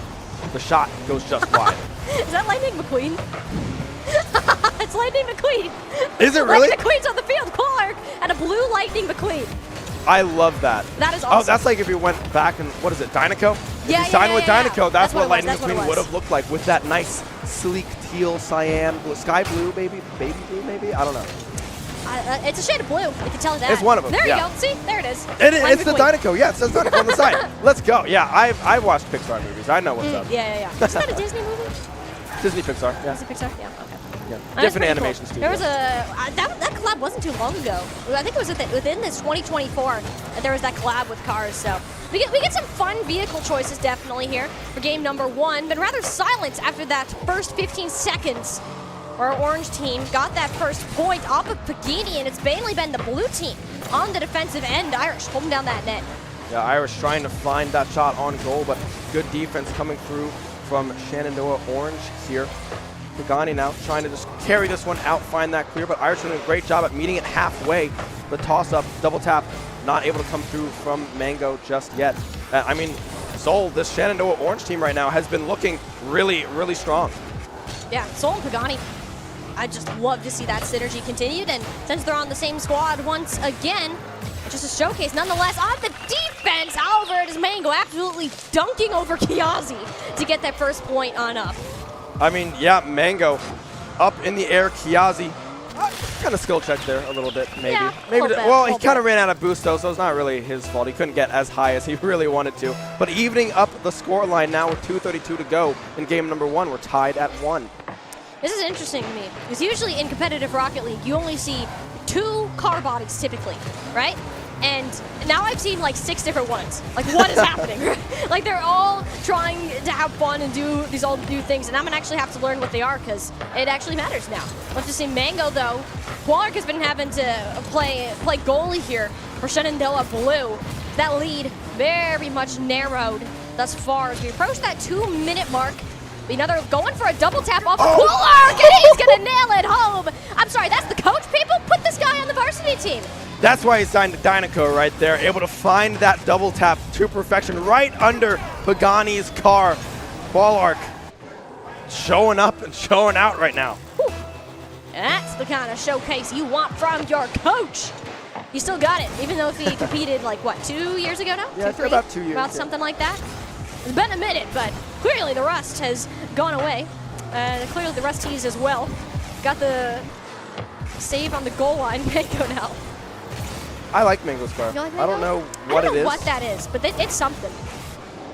A: the shot goes just wide.
D: Is that Lightning McQueen? It's Lightning McQueen.
A: Is it really?
D: Lightning McQueen's on the field. Qoallrk and a blue Lightning McQueen.
A: I love that.
D: That is awesome.
A: Oh, that's like if you went back and, what is it, Dynaco?
D: Yeah,
A: if you signed with Dynaco, that's what Lightning
D: McQueen
A: would have looked like with that nice, sleek teal, cyan, blue, sky blue, baby blue, maybe? I don't know.
D: It's a shade of blue. You can tell that.
A: It's one of them.
D: There you go. See, there it is.
A: It's the Dynaco. Yeah, it says Dynaco on the side. Let's go. Yeah, I've watched Pixar movies. I know what's up.
D: Yeah. Is that a Disney movie?
A: Disney Pixar. Yeah.
D: Disney Pixar. Yeah. Okay.
A: Yeah.
D: That's
A: Different
D: pretty
A: animation
D: cool.
A: studio.
D: There was that collab wasn't too long ago. I think it was within this 2024 that there was that collab with cars. So we get some fun vehicle choices definitely here for game number 1. Been rather silent after that first 15 seconds. Our orange team got that first point off of Pagani, and it's mainly been the blue team on the defensive end. Irish holding down that net.
A: Yeah, Irish trying to find that shot on goal, but good defense coming through from Shenandoah Orange here. Pagani now trying to just carry this one out, find that clear, but Irish doing a great job at meeting it halfway. The toss-up, double tap, not able to come through from Mango just yet. I mean, Soul, this Shenandoah Orange team right now has been looking really, really strong.
D: Yeah, Soul and Pagani. I just love to see that synergy continued, and since they're on the same squad once again, just a showcase nonetheless. On the defense, however, it is Mango absolutely dunking over Kyazii to get that first point on up.
A: I mean, yeah, Mango up in the air, Kyazii. Kind of skill check there a little bit, maybe.
D: Yeah,
A: maybe.
D: little bit,
A: Well, he
D: little
A: kind of
D: bit.
A: ran out of boost, though, so it's not really his fault. He couldn't get as high as he really wanted to. But evening up the score line now with 2:32 to go in game number 1. We're tied at 1.
D: This is interesting to me, because usually in competitive Rocket League, you only see 2 car bodies typically, right? And now I've seen like 6 different ones. Like, what is happening? Like, they're all trying to have fun and do these all new things, and I'm gonna actually have to learn what they are, because it actually matters now. Let's just see Mango, though. Qoallrk has been having to play goalie here for Shenandoah Blue. That lead very much narrowed thus far as we approach that 2-minute mark. Another going for a double tap off of Qoallrk, and he's gonna nail it home. I'm sorry, that's the coach, people? Put this guy on the varsity team.
A: That's why he signed to Dynaco right there, able to find that double tap to perfection right under Pagani's car. Qoallrk showing up and showing out right now.
D: Whew. That's the kind of showcase you want from your coach. He still got it, even though he competed like, what, 2 years ago now?
A: Yeah,
D: 2, 3?
A: about 2 years.
D: About
A: yeah.
D: something like that. It's been a minute, but clearly the rust has gone away. And clearly the Rusties as well. Got the save on the goal line. Mango now.
A: I like Mango's car.
D: You like
A: I don't
D: Mango?
A: know what
D: I don't
A: it
D: know
A: is.
D: what that is, but it's something.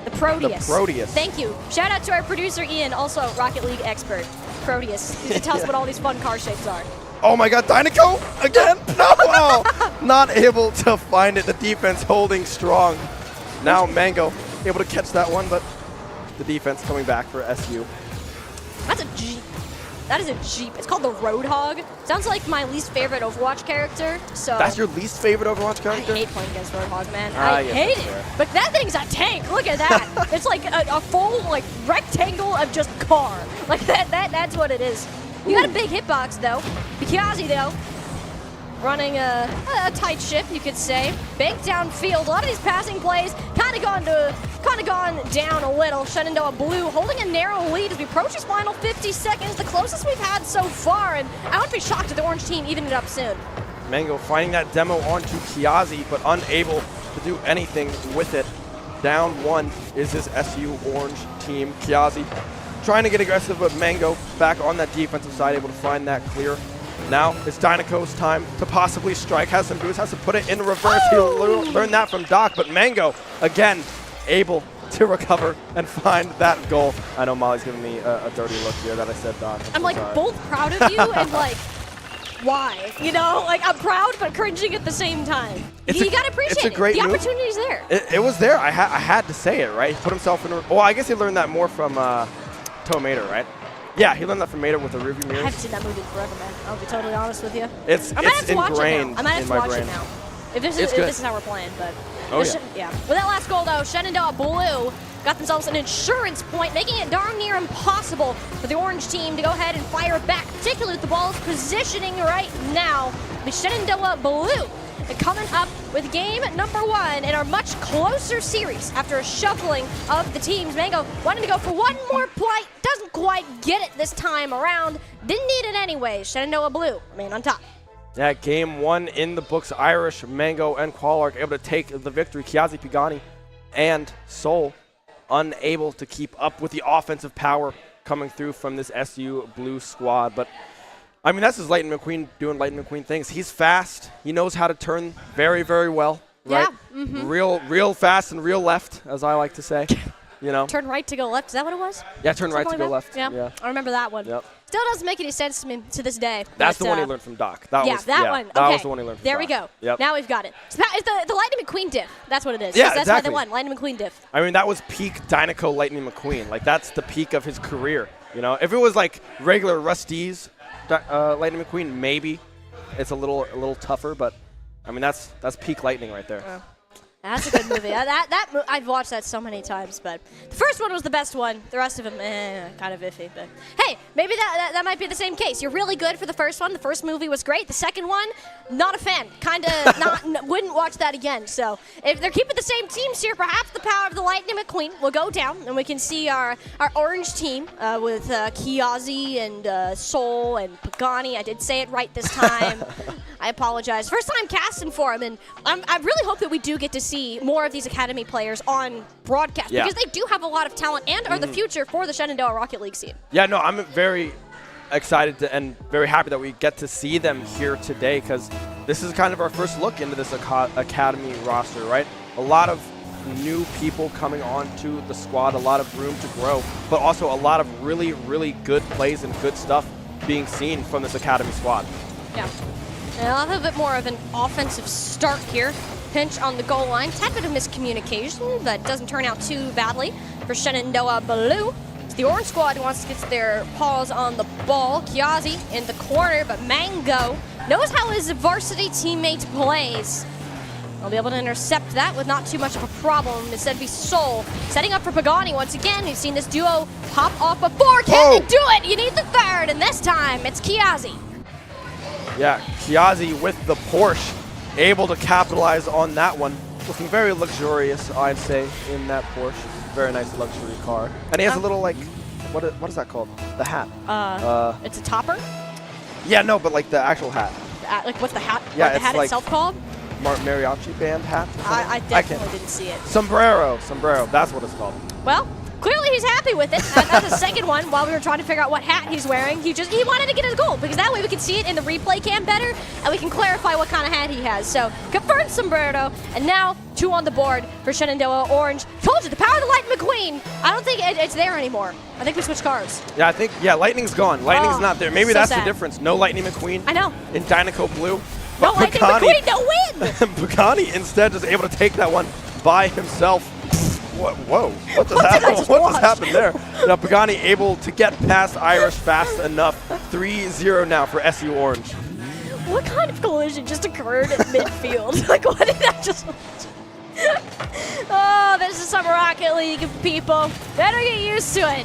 D: The Proteus.
A: The Proteus.
D: Thank you. Shout out to our producer Ian, also Rocket League expert. Proteus. He can tell us what all these fun car shapes are.
A: Oh my god, Dynaco again? No! Oh, not able to find it. The defense holding strong. Now Mango able to catch that one, but the defense coming back for SU.
D: That's a Jeep. That is a Jeep. It's called the Roadhog. Sounds like my least favorite Overwatch character. So
A: That's your least favorite Overwatch
D: I
A: character?
D: hate playing against Roadhog, man.
A: Ah,
D: I
A: yes,
D: hate
A: that's
D: it.
A: fair.
D: But that thing's a tank. Look at that. It's like a full like rectangle of just car. Like that's what it is. You got a big hitbox though. Kyazii though, running a tight ship, you could say. Big downfield. A lot of these passing plays kind of gone down a little. Shenandoah Blue holding a narrow lead as we approach these final 50 seconds, the closest we've had so far. And I wouldn't be shocked if the orange team even it up soon.
A: Mango finding that demo onto Kyazii, but unable to do anything with it. Down 1 is this SU Orange team. Kyazii trying to get aggressive, but Mango back on that defensive side, able to find that clear. Now it's Dynaco's time to possibly strike. Has some boost, has to put it in reverse.
D: Oh!
A: He'll learn that from Doc, but Mango, again, able to recover and find that goal. I know Molly's giving me a dirty look here that I said Doc.
D: I'm
A: so
D: like
A: sorry.
D: both proud of you and like, why? You know, like I'm proud but cringing at the same time. You gotta appreciate
A: it's a great
D: it. The
A: move.
D: opportunity's there.
A: It was there. I had to say it, right? He put himself in. Well, I guess he learned that more from Tomater, right? Yeah, he learned that from Mater with the rearview
D: I
A: mirrors.
D: haven't seen that movie in forever, man. I'll be totally honest with you.
A: It's
D: I might have to watch it now.
A: ingrained
D: I might have
A: in
D: to
A: my
D: watch
A: brain.
D: it now. If this
A: It's
D: is
A: good.
D: how we're playing, but
A: Oh,
D: yeah. With that last goal though, Shenandoah Blue got themselves an insurance point, making it darn near impossible for the orange team to go ahead and fire back, particularly with the ball's positioning right now. The Shenandoah Blue coming up with game number 1 in our much closer series after a shuffling of the teams. Mango wanting to go for one more play, doesn't quite get it this time around. Didn't need it anyway. Shenandoah Blue remain on top.
A: Yeah, game 1 in the books. Irish, Mango, and Qoallrk able to take the victory. Kyazii, Pagani, and Soul unable to keep up with the offensive power coming through from this SU Blue squad. But I mean, that's his Lightning McQueen doing Lightning McQueen things. He's fast. He knows how to turn very, very well. Right?
D: Yeah. Mm-hmm.
A: Real fast and real left, as I like to say. You know.
D: Turn right to go left. Is that what it was?
A: Yeah, turn right to
D: Something
A: go
D: like
A: left.
D: that? Yeah. I remember that one.
A: Yep.
D: Still doesn't make any sense to me to this day.
A: That's
D: but,
A: the one he learned from Doc. That
D: yeah,
A: was,
D: that one.
A: That
D: Okay.
A: was the one he learned from
D: There
A: Doc.
D: we go.
A: Yep.
D: Now we've got it. It's the Lightning McQueen diff. That's what it is.
A: Yeah,
D: That's
A: exactly.
D: why they won. Lightning McQueen diff.
A: I mean, that was peak Dynaco Lightning McQueen. Like, that's the peak of his career. You know, if it was like regular Rusty's Lightning McQueen, maybe it's a little tougher. But I mean, that's peak Lightning right there.
D: That's a good movie. I've watched that so many times, but the first one was the best one. The rest of them, kind of iffy. But hey, maybe that might be the same case. You're really good for the first one. The first movie was great. The second one, not a fan. Kind of wouldn't watch that again. So if they're keeping the same teams here, perhaps the power of the Lightning McQueen will go down, and we can see our orange team with Kyazii and Soul and Pagani. I did say it right this time. I apologize. First time casting for him, and I really hope that we do get to see more of these academy players on broadcast because they do have a lot of talent and are the future for the Shenandoah Rocket League scene.
A: Yeah, no, I'm very excited and very happy that we get to see them here today because this is kind of our first look into this academy roster, right? A lot of new people coming onto the squad, a lot of room to grow, but also a lot of really, really good plays and good stuff being seen from this academy squad.
D: Yeah. And a little bit more of an offensive start here. Pinch on the goal line. Tad bit of miscommunication, but doesn't turn out too badly for Shenandoah Blue. It's the orange squad who wants to get their paws on the ball. Kyazii in the corner, but Mango knows how his varsity teammate plays. I'll be able to intercept that with not too much of a problem. Instead, be Soul setting up for Pagani once again. We've seen this duo pop off before. Can they do it? You need the third, and this time it's Kyazii.
A: Yeah, Kyazii with the Porsche, able to capitalize on that one. Looking very luxurious, I'd say, in that Porsche. Very nice luxury car. And he has a little, like, what is that called? The hat.
D: It's a topper?
A: Yeah, no, but like the actual hat.
D: Like, what's the hat?
A: Yeah,
D: the
A: it's
D: hat
A: like
D: itself called?
A: Mariachi band hat?
D: I definitely didn't see it.
A: Sombrero, that's what it's called.
D: Well, clearly he's happy with it. That's the second one. While we were trying to figure out what hat he's wearing, he wanted to get his goal because that way we can see it in the replay cam better and we can clarify what kind of hat he has. So confirmed sombrero, and now 2 on the board for Shenandoah Orange. Told you, the power of the Lightning McQueen. I don't think it's there anymore. I think we switched cars.
A: Yeah, Lightning's gone. Lightning's not there. Maybe
D: so
A: that's
D: sad.
A: the difference. No Lightning McQueen.
D: I know.
A: In Dynaco Blue.
D: No
A: But
D: Lightning McQueen, no win!
A: Pagani instead is able to take that one by himself. Whoa, what just happened there? Now Pagani able to get past Irish fast enough. 3-0 now for SU Orange.
D: What kind of collision just occurred at midfield? Like, what did that just... Oh, this is some Rocket League, people. Better get used to it.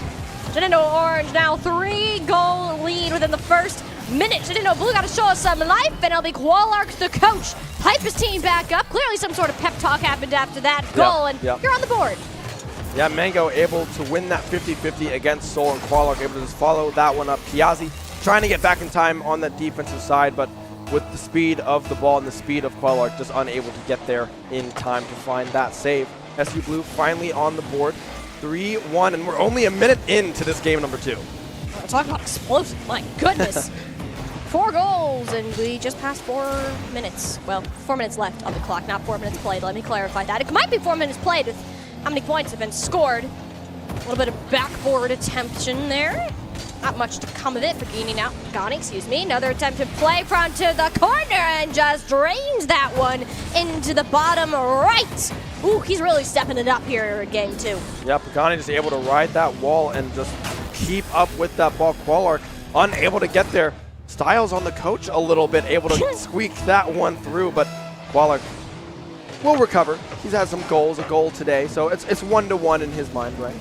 D: Shenandoah Orange now 3-goal lead within the first minute. Shenandoah Blue got to show us some life, and it'll be Qoallrk, the coach, hype his team back up. Clearly some sort of pep talk happened after that goal, and you're on the board.
A: Yeah, Mango able to win that 50-50 against Soul, and Qoallrk able to just follow that one up. Kyazii trying to get back in time on the defensive side, but with the speed of the ball and the speed of Qoallrk, just unable to get there in time to find that save. SU Blue finally on the board, 3-1, and we're only a minute into this game number 2.
D: Talk about explosive, my goodness. 4 goals, and we just passed 4 minutes. Well, 4 minutes left on the clock, not 4 minutes played. Let me clarify that. It might be 4 minutes played with how many points have been scored. A little bit of backboard attention there. Not much to come of it. Pagani, excuse me. Another attempted play front to the corner and just drains that one into the bottom right. Ooh, he's really stepping it up here in game 2.
A: Yeah, Pagani just able to ride that wall and just keep up with that ball. Qoallrk unable to get there. Styles on the coach a little bit, able to squeak that one through, but Qoallrk will recover. He's had some goals, a goal today, so it's 1-1 in his mind, right?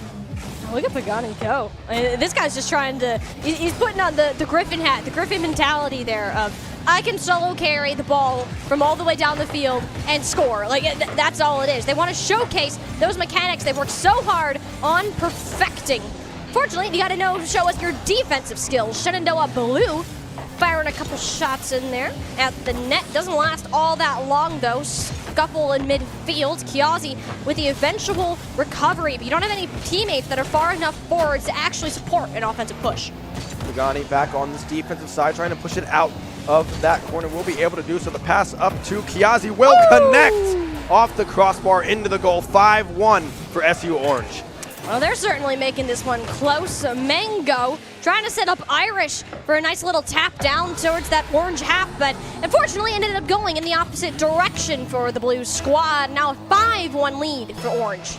D: Look at Pagani go. This guy's just trying to, he's putting on the Griffin hat, the Griffin mentality there of, I can solo carry the ball from all the way down the field and score. Like, that's all it is. They want to showcase those mechanics they've worked so hard on perfecting. Fortunately, you got to show us your defensive skills. Shenandoah Blue firing a couple shots in there at the net. Doesn't last all that long, though. Scuffle in midfield. Kyazii with the eventual recovery, but you don't have any teammates that are far enough forwards to actually support an offensive push.
A: Pagani back on this defensive side, trying to push it out of that corner. Will be able to do so. The pass up to Kyazii will connect off the crossbar into the goal. 5-1 for SU Orange.
D: Well, they're certainly making this one close. Mango trying to set up Irish for a nice little tap down towards that orange half, but unfortunately ended up going in the opposite direction for the blue squad. Now a 5-1 lead for orange.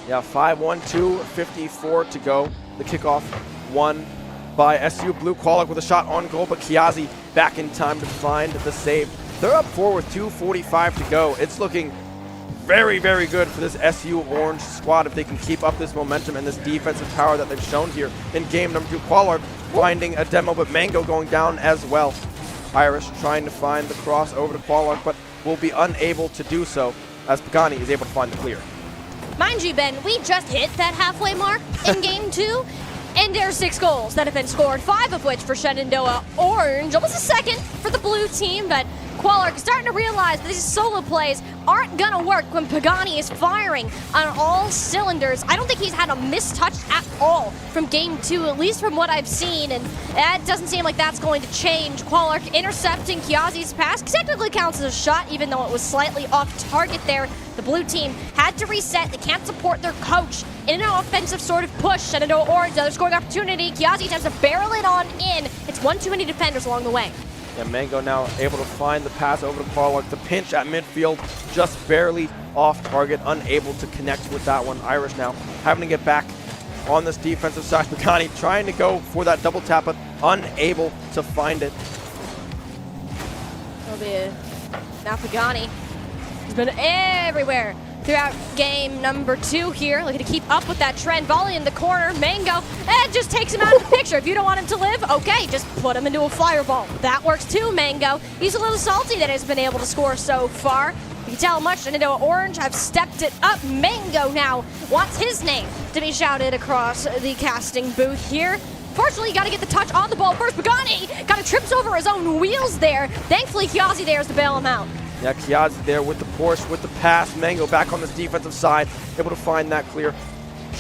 A: Yeah, 5-1, 2:54 to go. The kickoff won by SU. Blue Qoallrk with a shot on goal, but Kyazii back in time to find the save. They're up 4 with 2:45 to go. It's looking very, very good for this SU Orange squad if they can keep up this momentum and this defensive power that they've shown here in game number 2. Qoallrk finding a demo, but Mango going down as well. Irish trying to find the cross over to Qoallrk, but will be unable to do so as Pagani is able to find the clear.
D: Mind you, Ben, we just hit that halfway mark in game 2, and there's 6 goals that have been scored, 5 of which for Shenandoah Orange. Almost a second for the blue team, but Qoallrk is starting to realize that these solo plays aren't gonna work when Pagani is firing on all cylinders. I don't think he's had a missed touch at all from game 2, at least from what I've seen, and that doesn't seem like that's going to change. Qoallrk intercepting Kyazii's pass technically counts as a shot, even though it was slightly off target there. The blue team had to reset. They can't support their coach in an offensive sort of push. Shenandoah Orange, another scoring opportunity. Kyazii attempts to barrel it on in. It's one too many defenders along the way.
A: Yeah, Mango now able to find the pass over to Qoallrk. The pinch at midfield, just barely off target, unable to connect with that one. Irish now having to get back on this defensive side. Pagani trying to go for that double tap, but unable to find it.
D: It'll be now Pagani. He's been everywhere throughout game number 2 here. Looking to keep up with that trend. Volley in the corner. Mango, it just takes him out of the picture. If you don't want him to live, okay, just put him into a fireball. That works too, Mango. He's a little salty that he's been able to score so far. You can tell much Shenandoah Orange have stepped it up. Mango now wants his name to be shouted across the casting booth here. Fortunately, you got to get the touch on the ball first. Pagani kind of trips over his own wheels there. Thankfully, Kyazii there is to bail him out.
A: Yeah, Kyazii there with the Porsche, with the pass. Mango back on this defensive side, able to find that clear.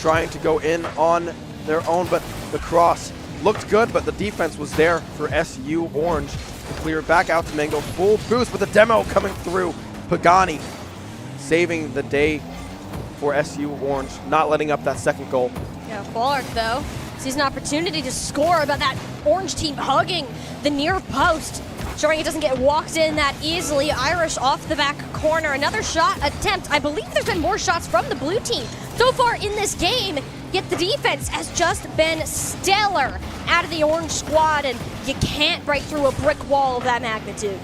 A: Trying to go in on their own, but the cross looked good, but the defense was there for SU Orange to clear back out to Mango. Full boost with the demo coming through. Pagani saving the day for SU Orange, not letting up that second goal.
D: Yeah, Qoallrk, though, sees an opportunity to score, but that Orange team hugging the near post, showing it doesn't get walked in that easily. Irish off the back corner. Another shot attempt. I believe there's been more shots from the blue team so far in this game, yet the defense has just been stellar out of the Orange squad, and you can't break through a brick wall of that magnitude.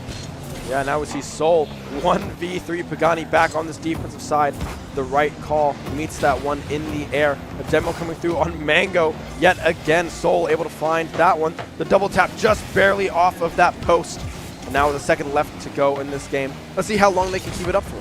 A: Yeah, now we see Soul 1v3 Pagani back on this defensive side. The right call meets that one in the air. A demo coming through on Mango. Yet again, Soul able to find that one. The double tap just barely off of that post. And now with a second left to go in this game. Let's see how long they can keep it up for.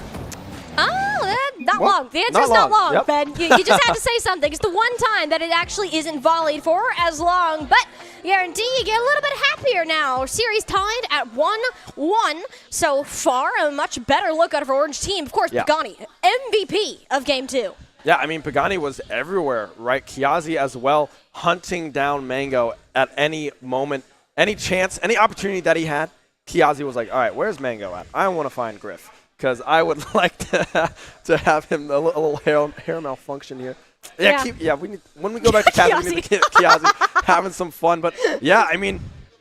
D: Not long. The answer is not long,
A: yep.
D: Ben. You just had to say something. It's the one time that it actually isn't volleyed for as long, but guarantee you get a little bit happier now. Series tied at 1-1 so far. A much better look out of our Orange team. Of course,
A: Yeah.
D: Pagani, MVP of game 2.
A: Yeah, I mean, Pagani was everywhere, right? Kyazii as well, hunting down Mango at any moment, any chance, any opportunity that he had. Kyazii was like, all right, where's Mango at? I want to find Griff, because I would like to have him a little hair malfunction here. Yeah, we need, when we go back to Kyazii, we need to get Kyazii having some fun. But yeah, I mean,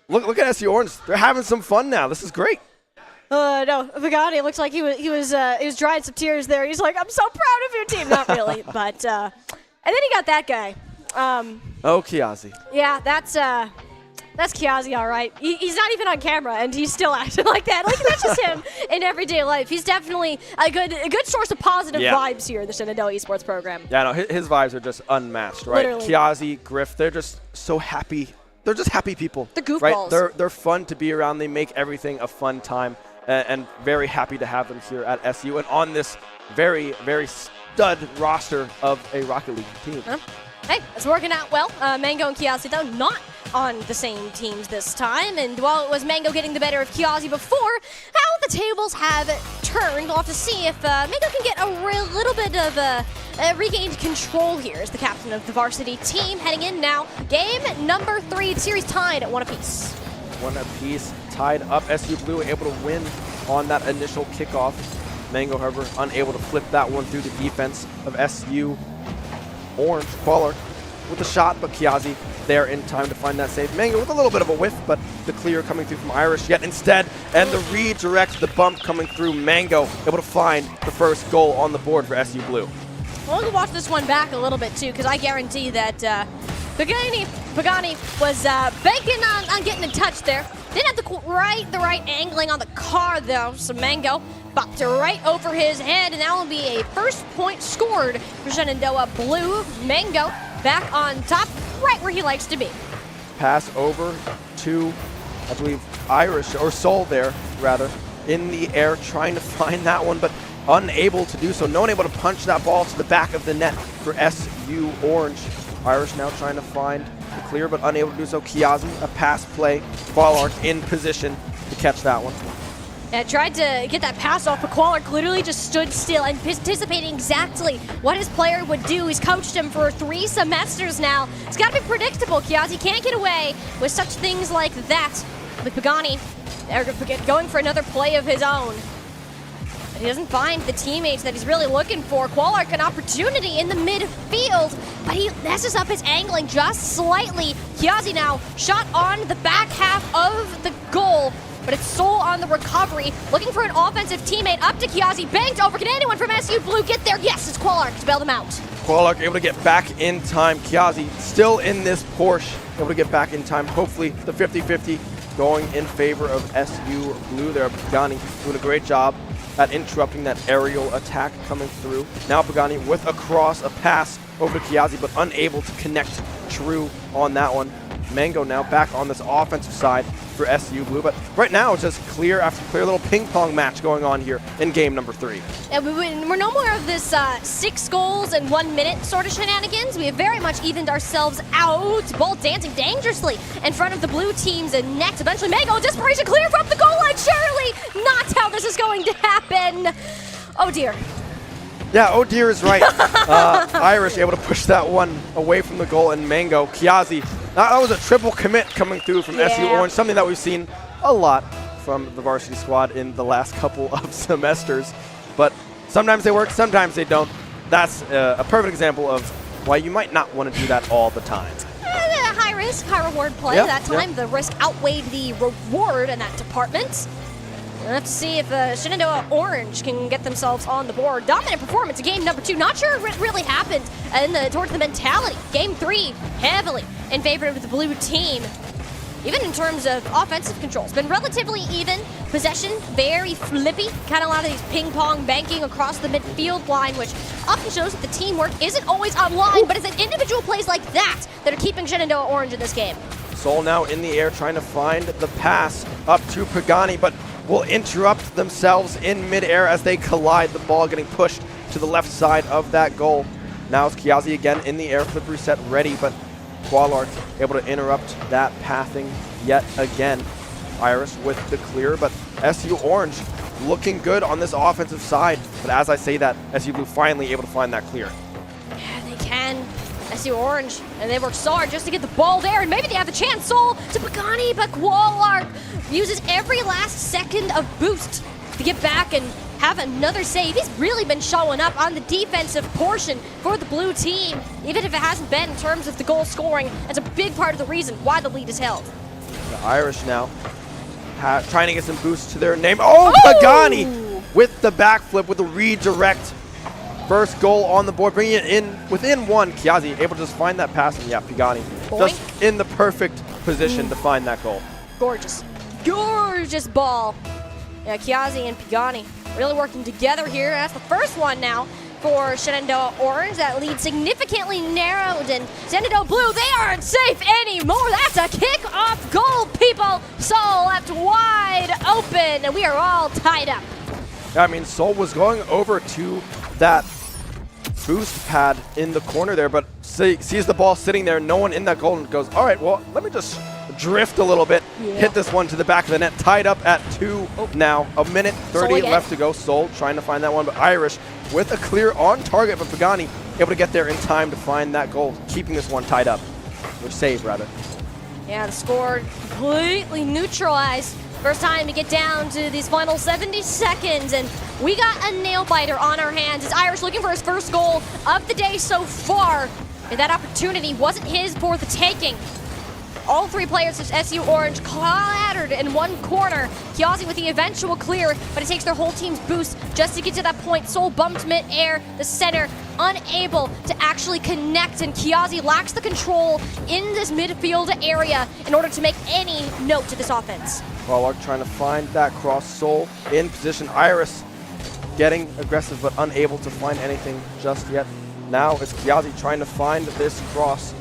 A: look at SU Orange. They're having some fun now. This is great.
D: No, Pagani looks like he was drying some tears there. He's like, I'm so proud of your team. Not really, but and then he got that guy.
A: Oh, Kyazii.
D: Yeah, that's Kyazii, all right. He's not even on camera, and he's still acting like that. Like, that's just him in everyday life. He's definitely a good source of positive vibes here in the Shenandoah Esports program.
A: Yeah, no, his vibes are just unmatched, right?
D: Literally.
A: Kyazii, Griff, they're just so happy. They're just happy people.
D: The goofballs.
A: Right? They're fun to be around. They make everything a fun time, and very happy to have them here at SU and on this very, very stud roster of a Rocket League team.
D: Hey, it's working out well. Mango and Kyazii, though, not on the same teams this time. And while it was Mango getting the better of Kyazii before, how the tables have turned. We'll have to see if Mango can get a little bit of regained control here as the captain of the varsity team. Heading in now, game number 3, series tied at 1 apiece.
A: 1 apiece, tied up. SU Blue able to win on that initial kickoff. Mango, however, unable to flip that one through the defense of SU Orange. Qoallrk with the shot, but Kyazii there in time to find that save. Mango with a little bit of a whiff, but the clear coming through from Irish yet instead, and the redirect, the bump coming through. Mango able to find the first goal on the board for SU Blue.
D: We'll watch this one back a little bit too, because I guarantee that Pagani was banking on getting in touch there. Didn't have the right angling on the car though, so Mango bopped it right over his head, and that will be a first point scored for Shenandoah Blue. Mango back on top, right where he likes to be.
A: Pass over to, I believe, Irish, or Soul there, rather, in the air, trying to find that one, but unable to do so. No one able to punch that ball to the back of the net for SU Orange. Irish now trying to find the clear, but unable to do so. Kyazii, a pass play. Qoallrk in position to catch that one.
D: Yeah, tried to get that pass off, but Qoallrk literally just stood still, anticipating exactly what his player would do. He's coached him for 3 semesters now. It's got to be predictable. Kyazii can't get away with such things like that. With Pagani, they're going for another play of his own. But he doesn't find the teammates that he's really looking for. Qoallrk an opportunity in the midfield, but he messes up his angling just slightly. Kyazii now shot on the back half of the goal, but it's Soul on the recovery, looking for an offensive teammate. Up to Kyazii, banked over. Can anyone from SU Blue get there? Yes, it's Qoallrk to bail them out.
A: Qoallrk able to get back in time. Kyazii still in this Porsche, able to get back in time. Hopefully the 50-50 going in favor of SU Blue there. Pagani doing a great job at interrupting that aerial attack coming through. Now Pagani with a cross, a pass over to Kyazii, but unable to connect true on that one. Mango now back on this offensive side for SU Blue, but right now it's just clear after clear, little ping pong match going on here in game number 3.
D: Yeah, we're no more of this 6 goals in 1 minute sort of shenanigans. We have very much evened ourselves out. Ball dancing dangerously in front of the blue team's net. Eventually Mango, desperation, clear from the goal line. Surely not how this is going to happen. Oh dear.
A: Yeah, oh dear is right. Irish able to push that one away from the goal, and Mango, Kyazii. That was a triple commit coming through from SU Orange, something that we've seen a lot from the varsity squad in the last couple of semesters. But sometimes they work, sometimes they don't. That's a perfect example of why you might not want to do that all the time.
D: High risk, high reward play that time. The risk outweighed the reward in that department. We'll have to see if Shenandoah Orange can get themselves on the board. Dominant performance in game number 2. Not sure what really happened towards the mentality. Game 3, heavily in favor of the blue team. Even in terms of offensive controls, been relatively even. Possession, very flippy. Kind of a lot of these ping-pong banking across the midfield line, which often shows that the teamwork isn't always online, but it's individual plays like that that are keeping Shenandoah Orange in this game.
A: Soul now in the air trying to find the pass up to Pagani, but will interrupt themselves in midair as they collide. The ball getting pushed to the left side of that goal. Now it's Kyazii again in the air, flip reset ready, but Qoallrk able to interrupt that pathing yet again. Irish with the clear, but SU Orange looking good on this offensive side. But as I say that, SU Blue finally able to find that clear.
D: Yeah, they can. SU Orange, and they work so hard just to get the ball there, and maybe they have a chance. Soul to Pagani, but Qoallrk uses every last second of boost to get back and have another save. He's really been showing up on the defensive portion for the blue team, even if it hasn't been in terms of the goal scoring. That's a big part of the reason why the lead is held.
A: The Irish now trying to get some boost to their name. Oh, Pagani with the backflip with the redirect. First goal on the board, bringing it in within 1. Kyazii able to just find that pass, and yeah, Pagani just in the perfect position to find that goal.
D: Gorgeous. Gorgeous ball. Yeah, Kyazii and Pagani really working together here. That's the first one now for Shenandoah Orange. That lead significantly narrowed, and Shenandoah Blue, they aren't safe anymore. That's a kick-off goal, people. Soul left wide open, and we are all tied up.
A: I mean, Soul was going over to that boost pad in the corner there, but sees the ball sitting there, no one in that goal, and goes, all right, well, let me just drift a little bit, hit this one to the back of the net, tied up at 2 now. A minute 30 left to go. Soul trying to find that one, but Irish with a clear on target, but Pagani able to get there in time to find that goal, keeping this one tied up, or save rather.
D: Yeah, the score completely neutralized. First time to get down to these final 70 seconds, and we got a nail-biter on our hands. As Irish looking for his first goal of the day so far. and that opportunity wasn't his for the taking. All three players of SU Orange clattered in one corner. Kyazii with the eventual clear, but it takes their whole team's boost just to get to that point. Soul bumped mid-air, the center unable to actually connect, and Kyazii lacks the control in this midfield area in order to make any note to this offense.
A: Qoallrk trying to find that cross. Soul in position. Iris getting aggressive but unable to find anything just yet. Now it's Kyazii trying to find this cross.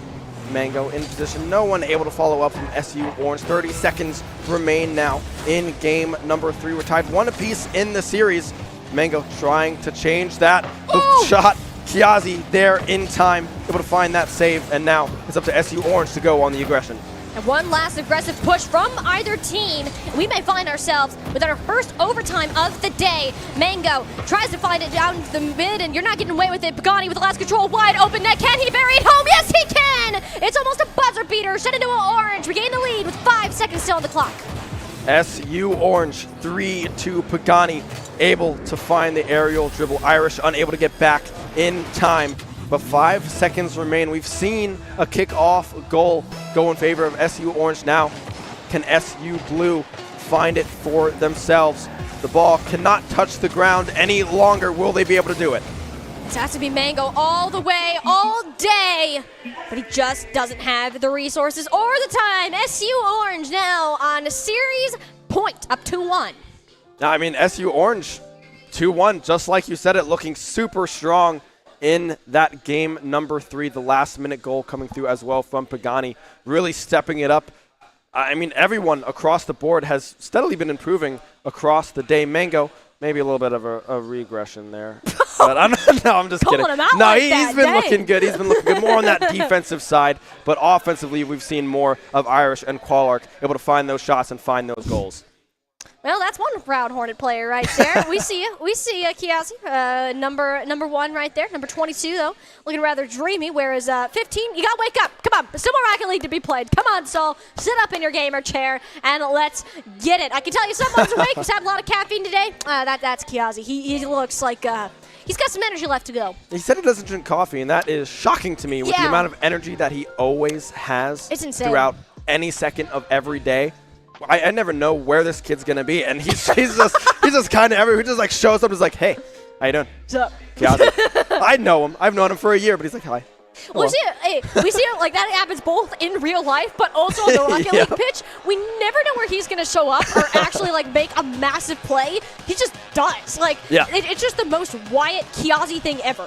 A: Mango in position. No one able to follow up from SU Orange. 30 seconds remain now in game number 3. We're tied 1 apiece in the series. Mango trying to change that. The shot. Kyazii there in time, able to find that save, and now it's up to SU Orange to go on the aggression.
D: And one last aggressive push from either team. We may find ourselves with our first overtime of the day. Mango tries to find it down the mid, and you're not getting away with it. Pagani with the last control, wide open net. Can he bury it home? Yes, he can! It's almost a buzzer beater. Shenandoah Orange regain the lead with 5 seconds still on the clock.
A: SU Orange 3-2 Pagani, able to find the aerial dribble. Irish unable to get back in time. But 5 seconds remain. We've seen a kickoff goal go in favor of SU Orange. Now, can SU Blue find it for themselves? The ball cannot touch the ground any longer. Will they be able to do it?
D: It has to be Mango all the way, all day. But he just doesn't have the resources or the time. SU Orange now on a series point, up 2-1.
A: Now, I mean, SU Orange 2-1, just like you said it, looking super strong in that game number 3, the last minute goal coming through as well from Pagani, really stepping it up. I mean, everyone across the board has steadily been improving across the day. Mango, maybe a little bit of a regression there. But I'm just kidding.
D: Him out
A: no,
D: like
A: he's
D: that,
A: been
D: dang.
A: looking good. He's been looking good more on that defensive side. But offensively, we've seen more of Irish and Qoallrk able to find those shots and find those goals.
D: Well, that's one proud Hornet player right there. We see you. We see you, Kyazii. Number 1 right there. Number 22, though, looking rather dreamy, whereas 15, you got to wake up. Come on. There's still more Rocket League to be played. Come on, Soul. Sit up in your gamer chair, and let's get it. I can tell you someone's awake. He's having a lot of caffeine today. That's Kyazii. He looks like he's got some energy left to go.
A: He said he doesn't drink coffee, and that is shocking to me with the
D: Yeah.
A: amount of energy that he always has
D: It's insane.
A: throughout any second of every day. I never know where this kid's gonna be, and he's just kind of everywhere. He just like shows up and is like, "Hey, how you doing?"
D: What's up?
A: Kyazii. I know him. I've known him for a year, but he's like, "Hi."
D: Well, we see it like that happens both in real life, but also on the Rocket
A: Yeah.
D: League pitch. We never know where he's going to show up or actually like make a massive play. He just does. Like,
A: Yeah.
D: it's just the most Wyatt Kyazii thing ever.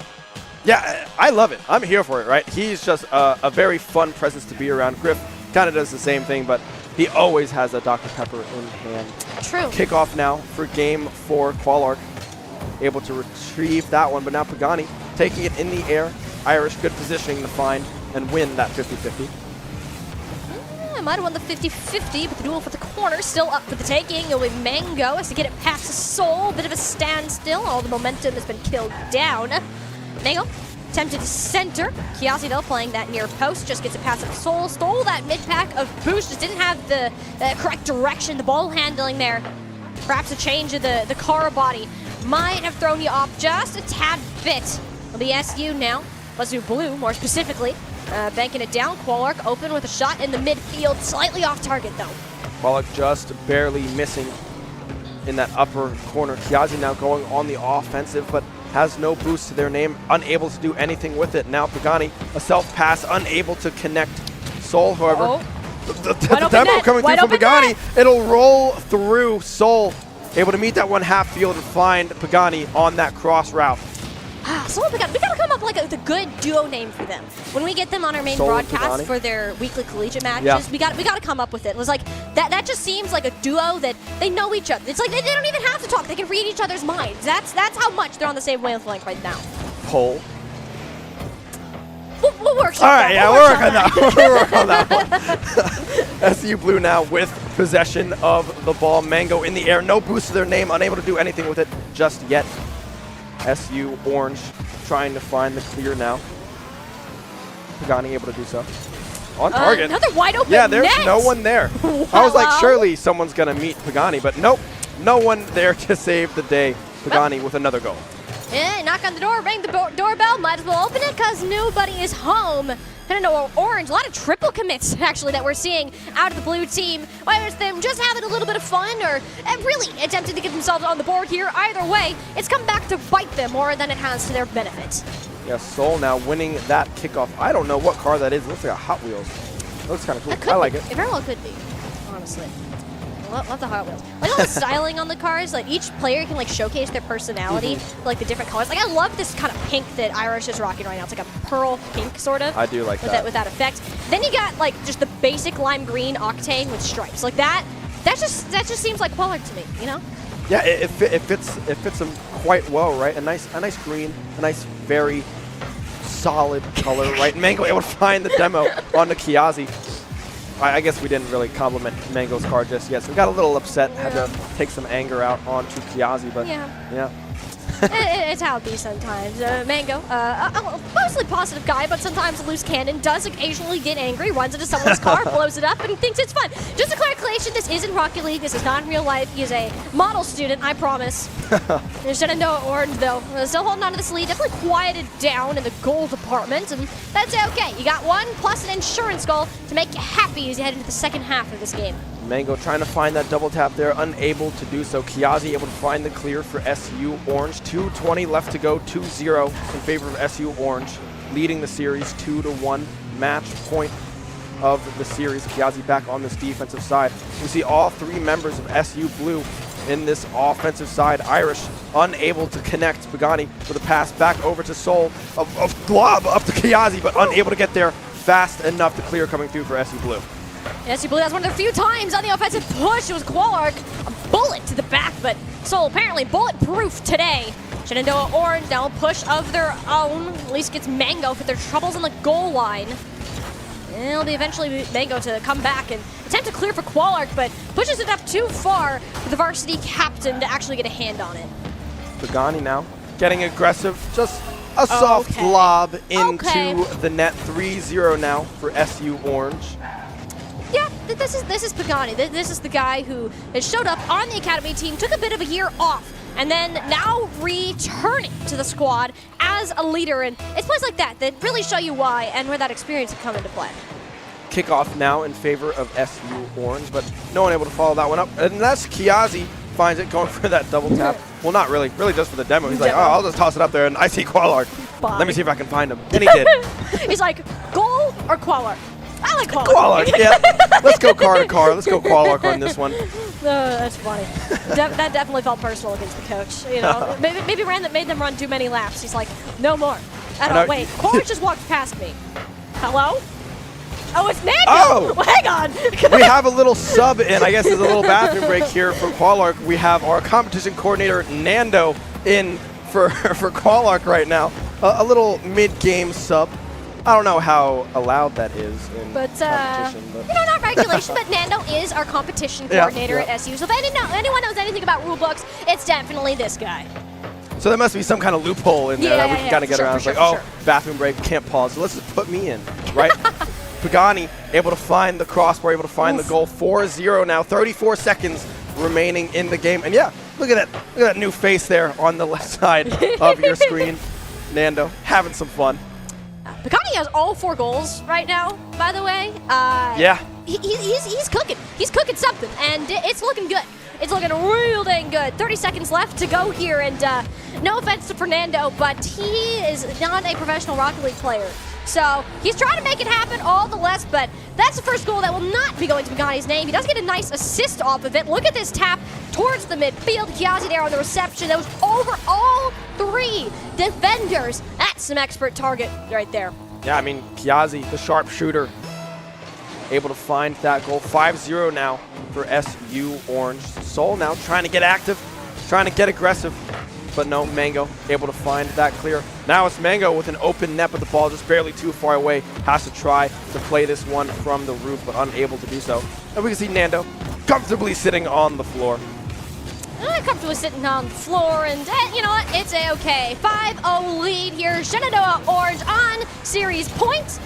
A: Yeah, I love it. I'm here for it, right? He's just a very fun presence to be around. Griff kind of does the same thing, but he always has a Dr. Pepper in hand.
D: True.
A: Kickoff now for game 4. Qoallrk able to retrieve that one, but now Pagani taking it in the air. Irish good positioning to find and win that 50-50.
D: I might have won the 50-50, but the duel for the corner still up for the taking. It'll be Mango has to get it past the Soul. Bit of a standstill. All the momentum has been killed down. Mango attempted to center. Kyazii, though, playing that near post, just gets it past the Soul. Stole that mid-pack of boost, just didn't have the correct direction. The ball handling there. Perhaps a change of the car body might have thrown you off just a tad bit. It'll be SU now. SU Blue, more specifically. Banking it down. Qoallrk open with a shot in the midfield. Slightly off target, though.
A: Qoallrk just barely missing in that upper corner. Kyazii now going on the offensive, but has no boost to their name. Unable to do anything with it. Now Pagani, a self-pass, unable to connect. Soul, however, the demo coming through from Pagani. It'll roll through Soul. Able to meet that one half field and find Pagani on that cross route.
D: Soul and Pagani, we gotta come up with like a good duo name for them. When we get them on our main
A: Soul and
D: broadcast
A: Pagani?
D: for their weekly collegiate matches,
A: Yeah.
D: we gotta come up with it. It was like that just seems like a duo that they know each other. It's like they don't even have to talk. They can read each other's minds. That's how much they're on the same wavelength right now.
A: Pull.
D: We'll work
A: All right, yeah,
D: we'll
A: we'll work on that. We'll work on that one. SU Blue now with possession of the ball. Mango in the air. No boost to their name. Unable to do anything with it just yet. SU Orange trying to find the clear now. Pagani able to do so. On target.
D: Another wide open
A: Yeah, there's
D: net.
A: no one there. I was like, surely someone's going to meet Pagani, but nope. No one there to save the day. Pagani with another goal.
D: Knock on the door, ring the doorbell. Might as well open it because nobody is home. Shenandoah Orange, a lot of triple commits actually that we're seeing out of the blue team. Whether it's them just having a little bit of fun or really attempting to get themselves on the board here, either way, it's come back to bite them more than it has to their benefit.
A: Yeah, Soul now winning that kickoff. I don't know what car that is. It looks like a Hot Wheels. It looks kind of cool. I like it.
D: It very well could be, honestly. Love the Hot Wheels. Like all the styling on the cars, like each player can like showcase their personality, like the different colors. Like I love this kind of pink that Irish is rocking right now. It's like a pearl pink sort of.
A: I do like
D: with
A: that.
D: With that effect. Then you got like just the basic lime green Octane with stripes. Like that just seems like Qoallrk to me, you know?
A: Yeah, it fits him quite well, right? A nice green, a nice very solid color, right? Mango able to find the demo on the Kyazii. I guess we didn't really compliment Mango's car just yet, so we got a little upset. Had to take some anger out onto Kyazii, but yeah.
D: It's how it be sometimes. Mango, a mostly positive guy, but sometimes a loose cannon, does occasionally get angry, runs into someone's car, blows it up, and thinks it's fun. Just a clarification, this isn't Rocket League. This is not in real life. He is a model student, I promise. Shenandoah Orange, though, still holding on to this lead. Definitely quieted down in the goal department, and that's okay. You got one plus an insurance goal to make you happy as you head into the second half of this game.
A: Mango trying to find that double tap there, unable to do so. Kyazii able to find the clear for SU Orange. 2:20 left to go, 2-0 in favor of SU Orange, leading the series 2-1. Match point of the series. Kyazii back on this defensive side. We see all three members of SU Blue in this offensive side. Irish unable to connect. Pagani with a pass back over to Soul of Glob up to Kyazii, but unable to get there fast enough to clear coming through for SU Blue.
D: SU Blue, that's one of the few times on the offensive push. It was Qoallrk, a bullet to the back, but Soul apparently bulletproof today. Shenandoah Orange now a push of their own. At least gets Mango for their troubles on the goal line. And it'll be eventually Mango to come back and attempt to clear for Qoallrk, but pushes it up too far for the varsity captain to actually get a hand on it.
A: Pagani now getting aggressive. Just a soft lob into the net. 3-0 now for SU Orange.
D: Yeah, this is Pagani. This is the guy who has showed up on the academy team, took a bit of a year off, and then now returning to the squad as a leader. And it's plays like that that really show you why and where that experience can come into play.
A: Kickoff now in favor of SU Orange, but no one able to follow that one up. Unless Kyazii finds it, going for that double tap. Well, not really. Really just for the demo. He's like, oh, I'll just toss it up there, and I see Qoallrk. Let me see if I can find him. And he did.
D: He's like, goal or Qoallrk? I like Qoallrk.
A: Qoallrk, yeah. Let's go car to car. Let's go Qoallrk on this one.
D: That's funny. That definitely felt personal against the coach. You know, maybe made them run too many laps. He's like, no more. Wait, Qoallrk just walked past me. Hello? Oh, it's Nando!
A: Oh!
D: Well, hang on!
A: We have a little sub in. I guess there's a little bathroom break here for Qoallrk. We have our competition coordinator, Nando, in for Qoallrk right now. A little mid-game sub. I don't know how allowed that is in competition. But
D: you know, not regulation, but Nando is our competition coordinator at SU. So if anyone knows anything about rule books, it's definitely this guy.
A: So there must be some kind of loophole in there that we can kind of get around. It's like, bathroom break, can't pause. So let's just put me in, right? Pagani able to find the crossbar, able to find the goal. 4-0 now, 34 seconds remaining in the game. And yeah, look at that new face there on the left side of your screen. Nando having some fun.
D: Pagani has all 4 goals right now, by the way.
A: Yeah.
D: He's cooking. He's cooking something, and it's looking good. It's looking real dang good. 30 seconds left to go here, and no offense to Fernando, but he is not a professional Rocket League player. So he's trying to make it happen all the less, but that's the first goal that will not be going to Pagani's name. He does get a nice assist off of it. Look at this tap towards the midfield. Kyazii there on the reception. That was over all 3 defenders. That's some expert target right there.
A: Yeah, I mean, Kyazii, the sharpshooter, able to find that goal. 5-0 now for SU Orange. Soul now trying to get active, trying to get aggressive. But no, Mango able to find that clear. Now it's Mango with an open net, but the ball just barely too far away. Has to try to play this one from the roof, but unable to do so. And we can see Nando comfortably sitting on the floor.
D: Comfortably sitting on the floor, and you know what? It's a-okay. 5-0 lead here. Shenandoah Orange on series points.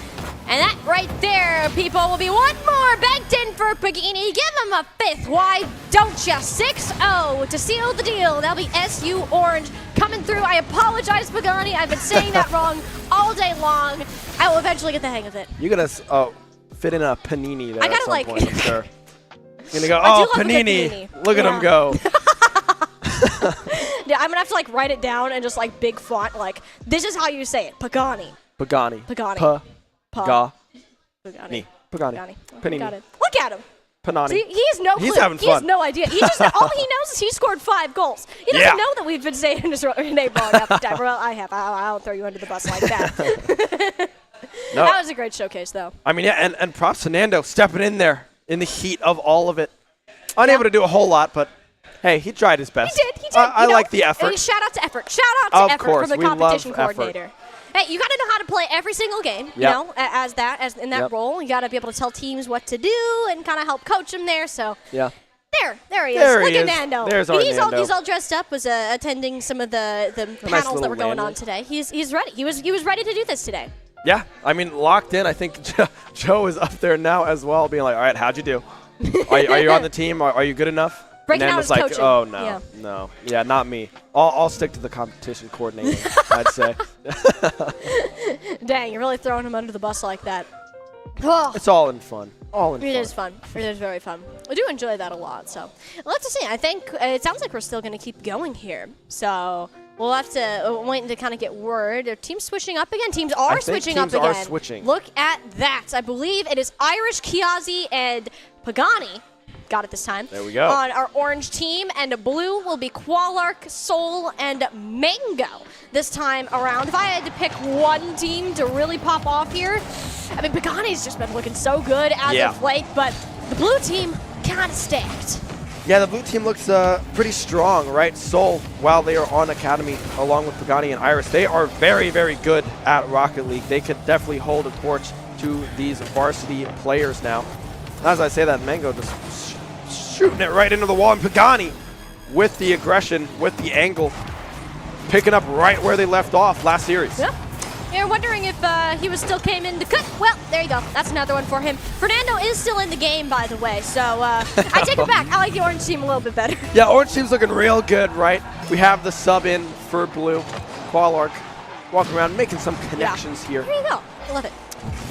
D: And that right there, people, will be one more banked in for Pagani. Give him a 5th. Why don't ya? 6-0 to seal the deal. That'll be SU Orange coming through. I apologize, Pagani. I've been saying that wrong all day long. I will eventually get the hang of it.
A: You're going to fit in a panini there
D: I gotta,
A: at some
D: like-
A: point, I'm sure. You're going to go,
D: I do
A: oh,
D: love a good
A: panini.
D: panini.
A: Look at him
D: Yeah.
A: go.
D: Yeah, I'm gonna have to like write it down and just like big font, like this is how you say it. Pagani.
A: Pagani.
D: Pagani.
A: Pa.
D: Pagani.
A: Pagani.
D: Pagani.
A: Panini.
D: Got it. Look at him.
A: Panani.
D: See, he has no clue.
A: He's having
D: He has
A: fun.
D: no idea. He just all he knows is he scored 5 goals. He doesn't
A: Yeah.
D: know that we've been saying his name wrong half the time. Well, I have. I'll throw you under the bus like that.
A: No.
D: That was a great showcase, though.
A: I mean, yeah, and props to Nando stepping in there in the heat of all of it. Unable to do a whole lot, but hey, he tried his best.
D: He did.
A: I like the effort.
D: And shout out to effort. Shout out to
A: Of
D: effort
A: course,
D: from the
A: we love
D: competition
A: effort.
D: coordinator. Hey, you got to know how to play every single game. You
A: Yep.
D: know, as in that
A: Yep.
D: role, you got to be able to tell teams what to do and kind of help coach them there. So
A: Yeah.
D: there he is.
A: There he
D: Look at
A: is.
D: Nando.
A: There's our
D: he's
A: Nando.
D: all dressed up. Was attending some of the
A: nice
D: panels that
A: little
D: were going on
A: landing.
D: today. He's ready. He was ready to do this today.
A: Yeah, I mean, locked in. I think Joe is up there now as well, being like, all right, how'd you do? Are you on the team? Are you good enough?
D: Breaking
A: and
D: out
A: then
D: his
A: it's like,
D: coaching.
A: oh, no,
D: Yeah.
A: no. Yeah, not me. I'll stick to the competition coordinator, I'd say.
D: Dang, you're really throwing him under the bus like that. Oh.
A: It's all in fun. All in fun.
D: It is fun. It is very fun. I do enjoy that a lot. So let's see. I think it sounds like we're still going to keep going here. So we'll have to wait to kind of get word. Are teams switching up again? Teams are switching up
A: teams are
D: again.
A: switching.
D: Look at that. I believe it is Irish, Kyazii, and Pagani. Got it this time.
A: There we go.
D: On our orange team, and blue will be Qoallrk, Soul, and Mango this time around. If I had to pick one team to really pop off here, I mean, Pagani's just been looking so good as of late, but the blue team kind of stacked.
A: Yeah, the blue team looks pretty strong, right? Seoul, while they are on Academy, along with Pagani and Iris, they are very, very good at Rocket League. They could definitely hold a torch to these varsity players now. As I say that, Mango just shooting it right into the wall, and Pagani with the aggression, with the angle, picking up right where they left off last series.
D: Yep. You're wondering if he was still came in to cut. Well, there you go. That's another one for him. Fernando is still in the game, by the way, so I take it back. I like the orange team a little bit better.
A: Yeah, orange team's looking real good, right? We have the sub in for blue. Qoallrk walking around, making some connections here.
D: There you go. I love it.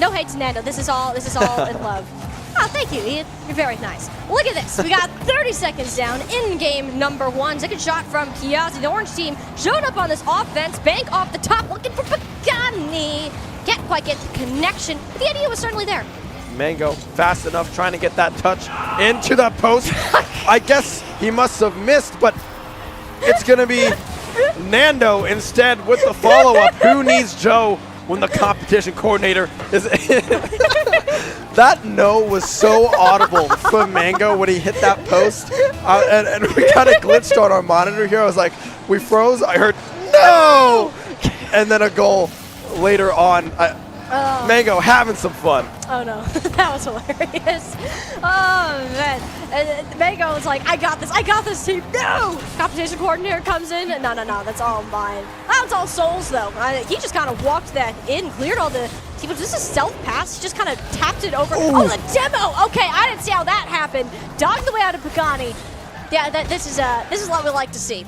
D: No hate to Nando. This is all in love. Oh, thank you, Ian. You're very nice. Look at this. We got 30 seconds down in game number 1. Second shot from Kyazii. The orange team showed up on this offense. Bank off the top, looking for Pagani. Can't quite get the connection, but the idea was certainly there.
A: Mango fast enough, trying to get that touch into the post. I guess he must have missed, but it's going to be Nando instead with the follow-up. Who needs Joe when the competition coordinator is That no was so audible from Mango when he hit that post. And we kind of glitched on our monitor here. I was like, we froze. I heard, no! And then a goal later on. Mango having some fun.
D: Oh no, that was hilarious. Oh man, Mango was like, I got this team. No! Competition coordinator comes in. No, that's all mine. That's all Soul's though. He just kind of walked that in, cleared all the people. Just a stealth pass. He just kind of tapped it over. Ooh. Oh, the demo. Okay, I didn't see how that happened. Dogged the way out of Pagani. Yeah, this is what we like to see.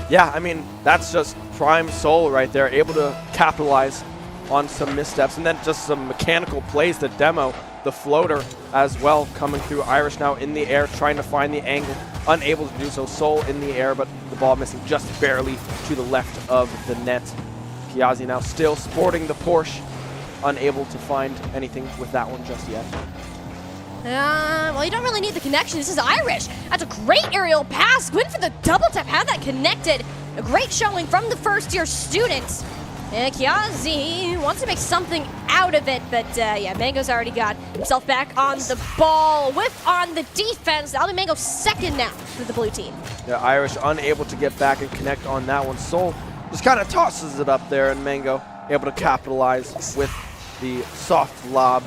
A: Yeah, I mean, that's just prime Soul right there, able to capitalize on some missteps, and then just some mechanical plays. The demo, the floater as well, coming through. Irish now in the air, trying to find the angle, unable to do so. Soul in the air, but the ball missing just barely to the left of the net. Kyazii now still sporting the Porsche, unable to find anything with that one just yet.
D: Well, you don't really need the connection. This is Irish. That's a great aerial pass. Went for the double tap, had that connected. A great showing from the first-year students. And Kyazii wants to make something out of it, but yeah, Mango's already got himself back on the ball. Whiff on the defense. That'll be Mango's second now for the blue team.
A: Yeah, Irish unable to get back and connect on that one. Soul just kind of tosses it up there, and Mango able to capitalize with the soft lob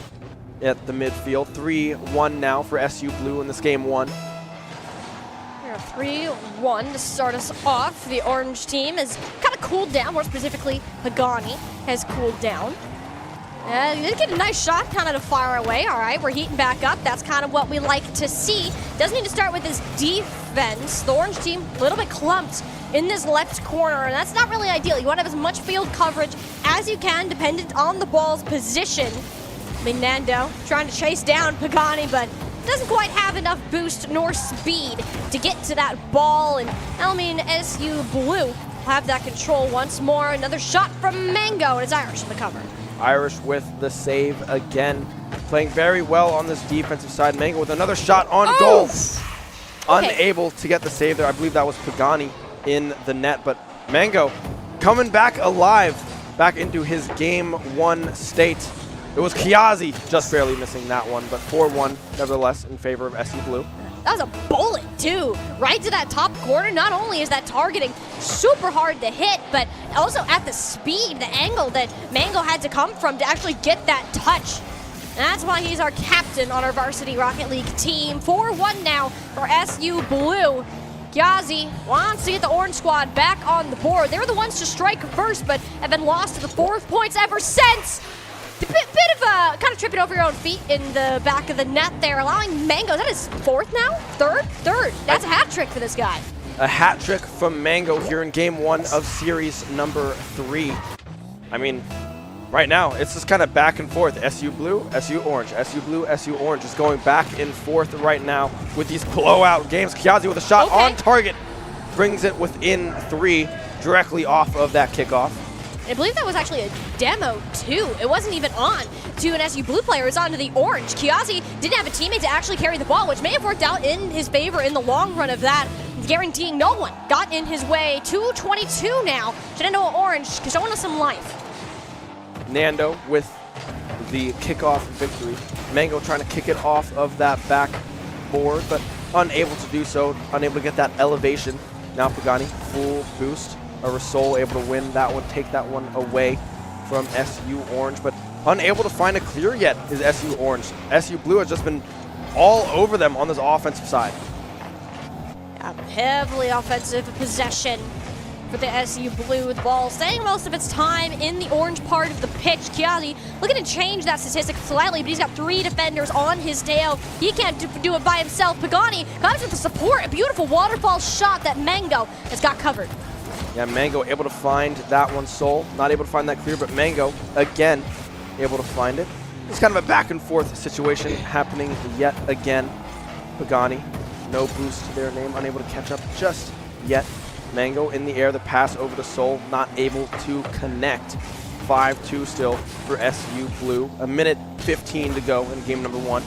A: at the midfield. 3-1 now for SU Blue in this game 1.
D: 3-1 to start us off. The orange team has kind of cooled down, more specifically Pagani has cooled down. He did get a nice shot kind of to fire away. All right, we're heating back up. That's kind of what we like to see. Does need to start with his defense. The orange team a little bit clumped in this left corner, and that's not really ideal. You want to have as much field coverage as you can, dependent on the ball's position. Nando trying to chase down Pagani, but doesn't quite have enough boost nor speed to get to that ball. And SU Blue have that control once more. Another shot from Mango, and it's Irish in the cover.
A: Irish with the save again. Playing very well on this defensive side. Mango with another shot on goal.
D: Okay.
A: Unable to get the save there. I believe that was Pagani in the net, but Mango coming back alive, back into his game 1 state. It was Kyazii just barely missing that one, but 4-1 nevertheless in favor of SU Blue.
D: That was a bullet, too. Right to that top corner. Not only is that targeting super hard to hit, but also at the speed, the angle that Mango had to come from to actually get that touch. And that's why he's our captain on our Varsity Rocket League team. 4-1 now for SU Blue. Kyazii wants to get the orange squad back on the board. They were the ones to strike first, but have been lost to the 4th points ever since. A bit of a kind of tripping over your own feet in the back of the net there, allowing Mango. That is 4th now? 3rd? That's a hat trick for this guy.
A: A hat trick from Mango here in game 1 of series number 3. I mean, right now, it's just kind of back and forth. SU Blue, SU Orange, SU Blue, SU Orange is going back and forth right now with these blowout games. Kyazii with a shot on target, brings it within 3 directly off of that kickoff.
D: I believe that was actually a demo, too. It wasn't even on to an SU Blue player. It was on to the orange. Kyazii didn't have a teammate to actually carry the ball, which may have worked out in his favor in the long run of that, guaranteeing no one got in his way. 2:22 now. Shenandoah Orange showing us some life.
A: Nando with the kickoff victory. Mango trying to kick it off of that back board, but unable to do so, unable to get that elevation. Now Pagani, full boost. Rasol able to win that one, take that one away from SU Orange, but unable to find a clear yet is SU Orange. SU Blue has just been all over them on this offensive side.
D: Heavily offensive possession for the SU Blue, with the ball staying most of its time in the orange part of the pitch. Kyazii looking to change that statistic slightly, but he's got 3 defenders on his tail. He can't do it by himself. Pagani comes with the support, a beautiful waterfall shot that Mango has got covered.
A: Yeah, Mango able to find that one. Soul not able to find that clear, but Mango again able to find it. It's kind of a back and forth situation happening yet again. Pagani, no boost to their name, unable to catch up just yet. Mango in the air, the pass over to Soul, not able to connect. 5-2 still for SU Blue. 1:15 to go in game number 1.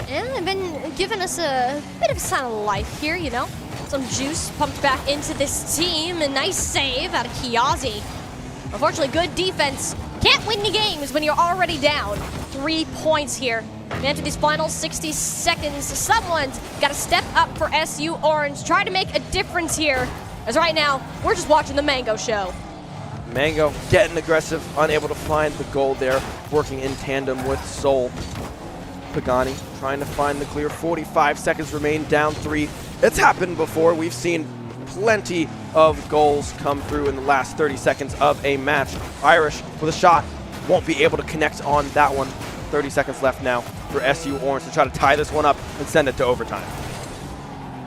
D: And they've been giving us a bit of a sign of life here, you know. Some juice pumped back into this team. A nice save out of Kyazii. Unfortunately, good defense. Can't win the games when you're already down 3 points here. And into these final 60 seconds, someone's got to step up for SU Orange. Try to make a difference here. As right now, we're just watching the Mango show.
A: Mango getting aggressive, unable to find the goal there, working in tandem with Soul. Pagani trying to find the clear. 45 seconds remain, down 3. It's happened before. We've seen plenty of goals come through in the last 30 seconds of a match. Irish with a shot, won't be able to connect on that one. 30 seconds left now for SU Orange to try to tie this one up and send it to overtime.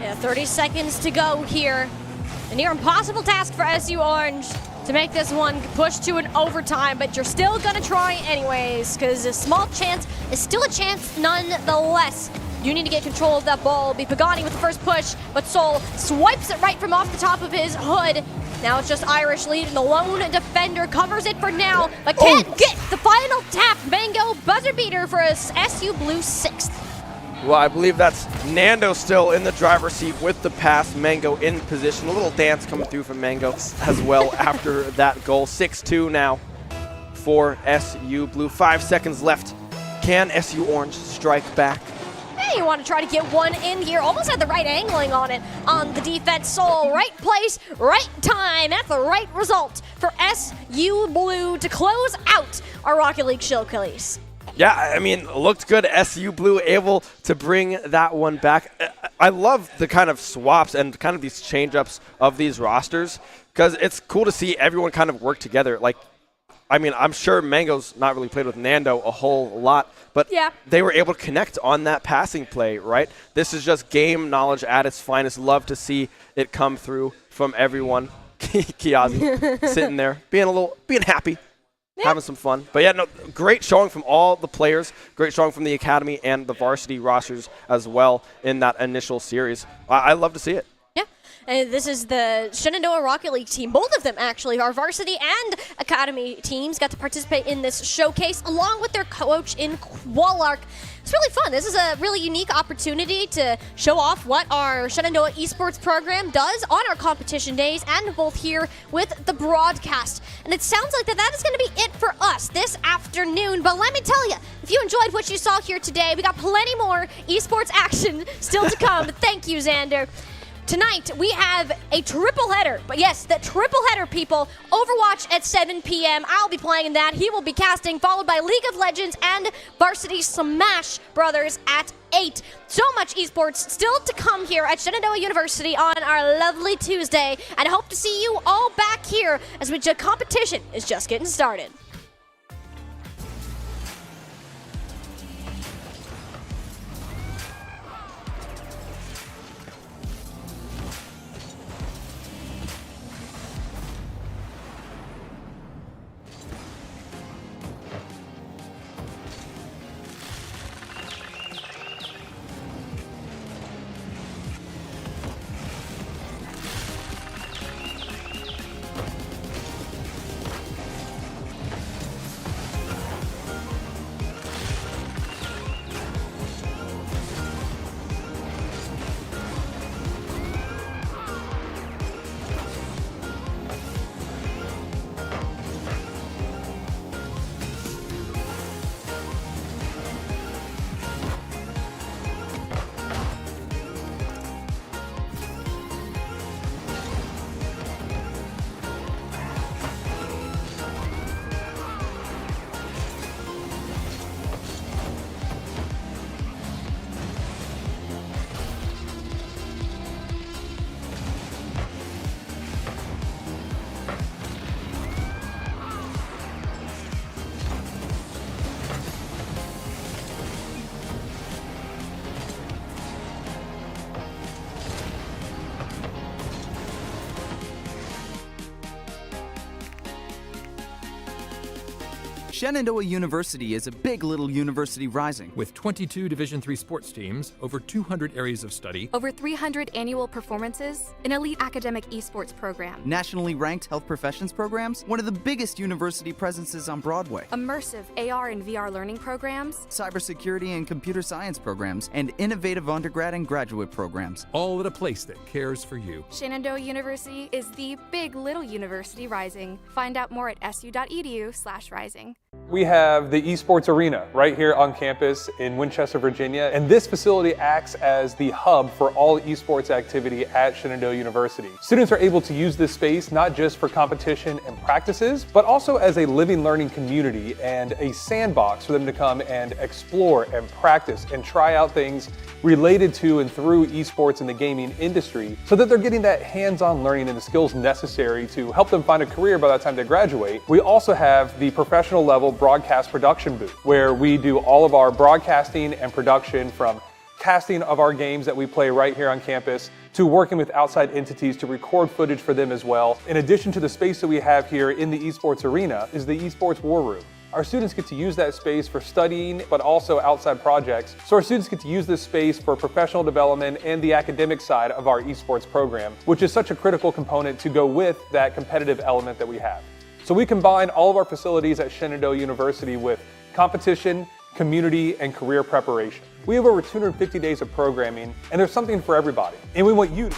D: Yeah, 30 seconds to go here. A near impossible task for SU Orange to make this one push to an overtime, but you're still gonna try anyways, because a small chance is still a chance nonetheless. You need to get control of that ball. It'll be Pagani with the first push, but Soul swipes it right from off the top of his hood. Now it's just Irish leading. The lone defender covers it for now, but can't get the final tap. Mango buzzer beater for a SU Blue 6th.
A: Well, I believe that's Nando still in the driver's seat with the pass. Mango in position. A little dance coming through from Mango as well after that goal. 6-2 now for SU Blue. 5 seconds left. Can SU Orange strike back?
D: Hey, you want to try to get one in here. Almost had the right angling on it on the defense. Soul, right place, right time. That's the right result for SU Blue to close out our Rocket League Showcase.
A: Yeah, I mean, looked good. SU Blue able to bring that one back. I love the kind of swaps and kind of these change-ups of these rosters because it's cool to see everyone kind of work together. Like, I mean, I'm sure Mango's not really played with Nando a whole lot, but
D: Yeah.
A: they were able to connect on that passing play, right? This is just game knowledge at its finest. Love to see it come through from everyone. Kyazii sitting there, being happy, having some fun. But yeah, no, great showing from all the players. Great showing from the academy and the varsity rosters as well in that initial series. I love to see it.
D: Yeah, and this is the Shenandoah Rocket League team. Both of them, actually, our varsity and academy teams got to participate in this showcase along with their coach in Qoallrk. It's really fun. This is a really unique opportunity to show off what our Shenandoah Esports program does on our competition days and both here with the broadcast. And it sounds like that is going to be it for us this afternoon. But let me tell you, if you enjoyed what you saw here today, we got plenty more esports action still to come. Thank you, Xander. Tonight, we have a triple header. But yes, the triple header, people. Overwatch at 7 p.m. I'll be playing in that. He will be casting, followed by League of Legends and Varsity Smash Brothers at 8. So much esports still to come here at Shenandoah University on our lovely Tuesday. And I hope to see you all back here as the competition is just getting started.
E: Shenandoah University is a big little university rising.
F: With 22 Division III sports teams, over 200 areas of study,
G: over 300 annual performances, an elite academic esports program,
E: Nationally ranked health professions programs, one of the biggest university presences on Broadway,
G: immersive AR and VR learning programs,
E: cybersecurity and computer science programs, and innovative undergrad and graduate programs.
F: all at a place that cares for you.
G: Shenandoah University is the big little university rising. Find out more at su.edu/rising.
H: We have the Esports Arena right here on campus in Winchester, Virginia, and this facility acts as the hub for all esports activity at Shenandoah University. Students are able to use this space not just for competition and practices, but also as a living learning community and a sandbox for them to come and explore and practice and try out things related to and through esports in the gaming industry so that they're getting that hands-on learning and the skills necessary to help them find a career by the time they graduate. We also have the professional level broadcast production booth where we do all of our broadcasting and production, from casting of our games that we play right here on campus to working with outside entities to record footage for them as well. In addition to the space that we have here in the Esports Arena is the Esports War Room. Our students get to use that space for studying, but also outside projects. So our students get to use this space for professional development and the academic side of our esports program, which is such a critical component to go with that competitive element that we have. So we combine all of our facilities at Shenandoah University with competition, community, and career preparation. We have over 250 days of programming, and there's something for everybody. And we want you to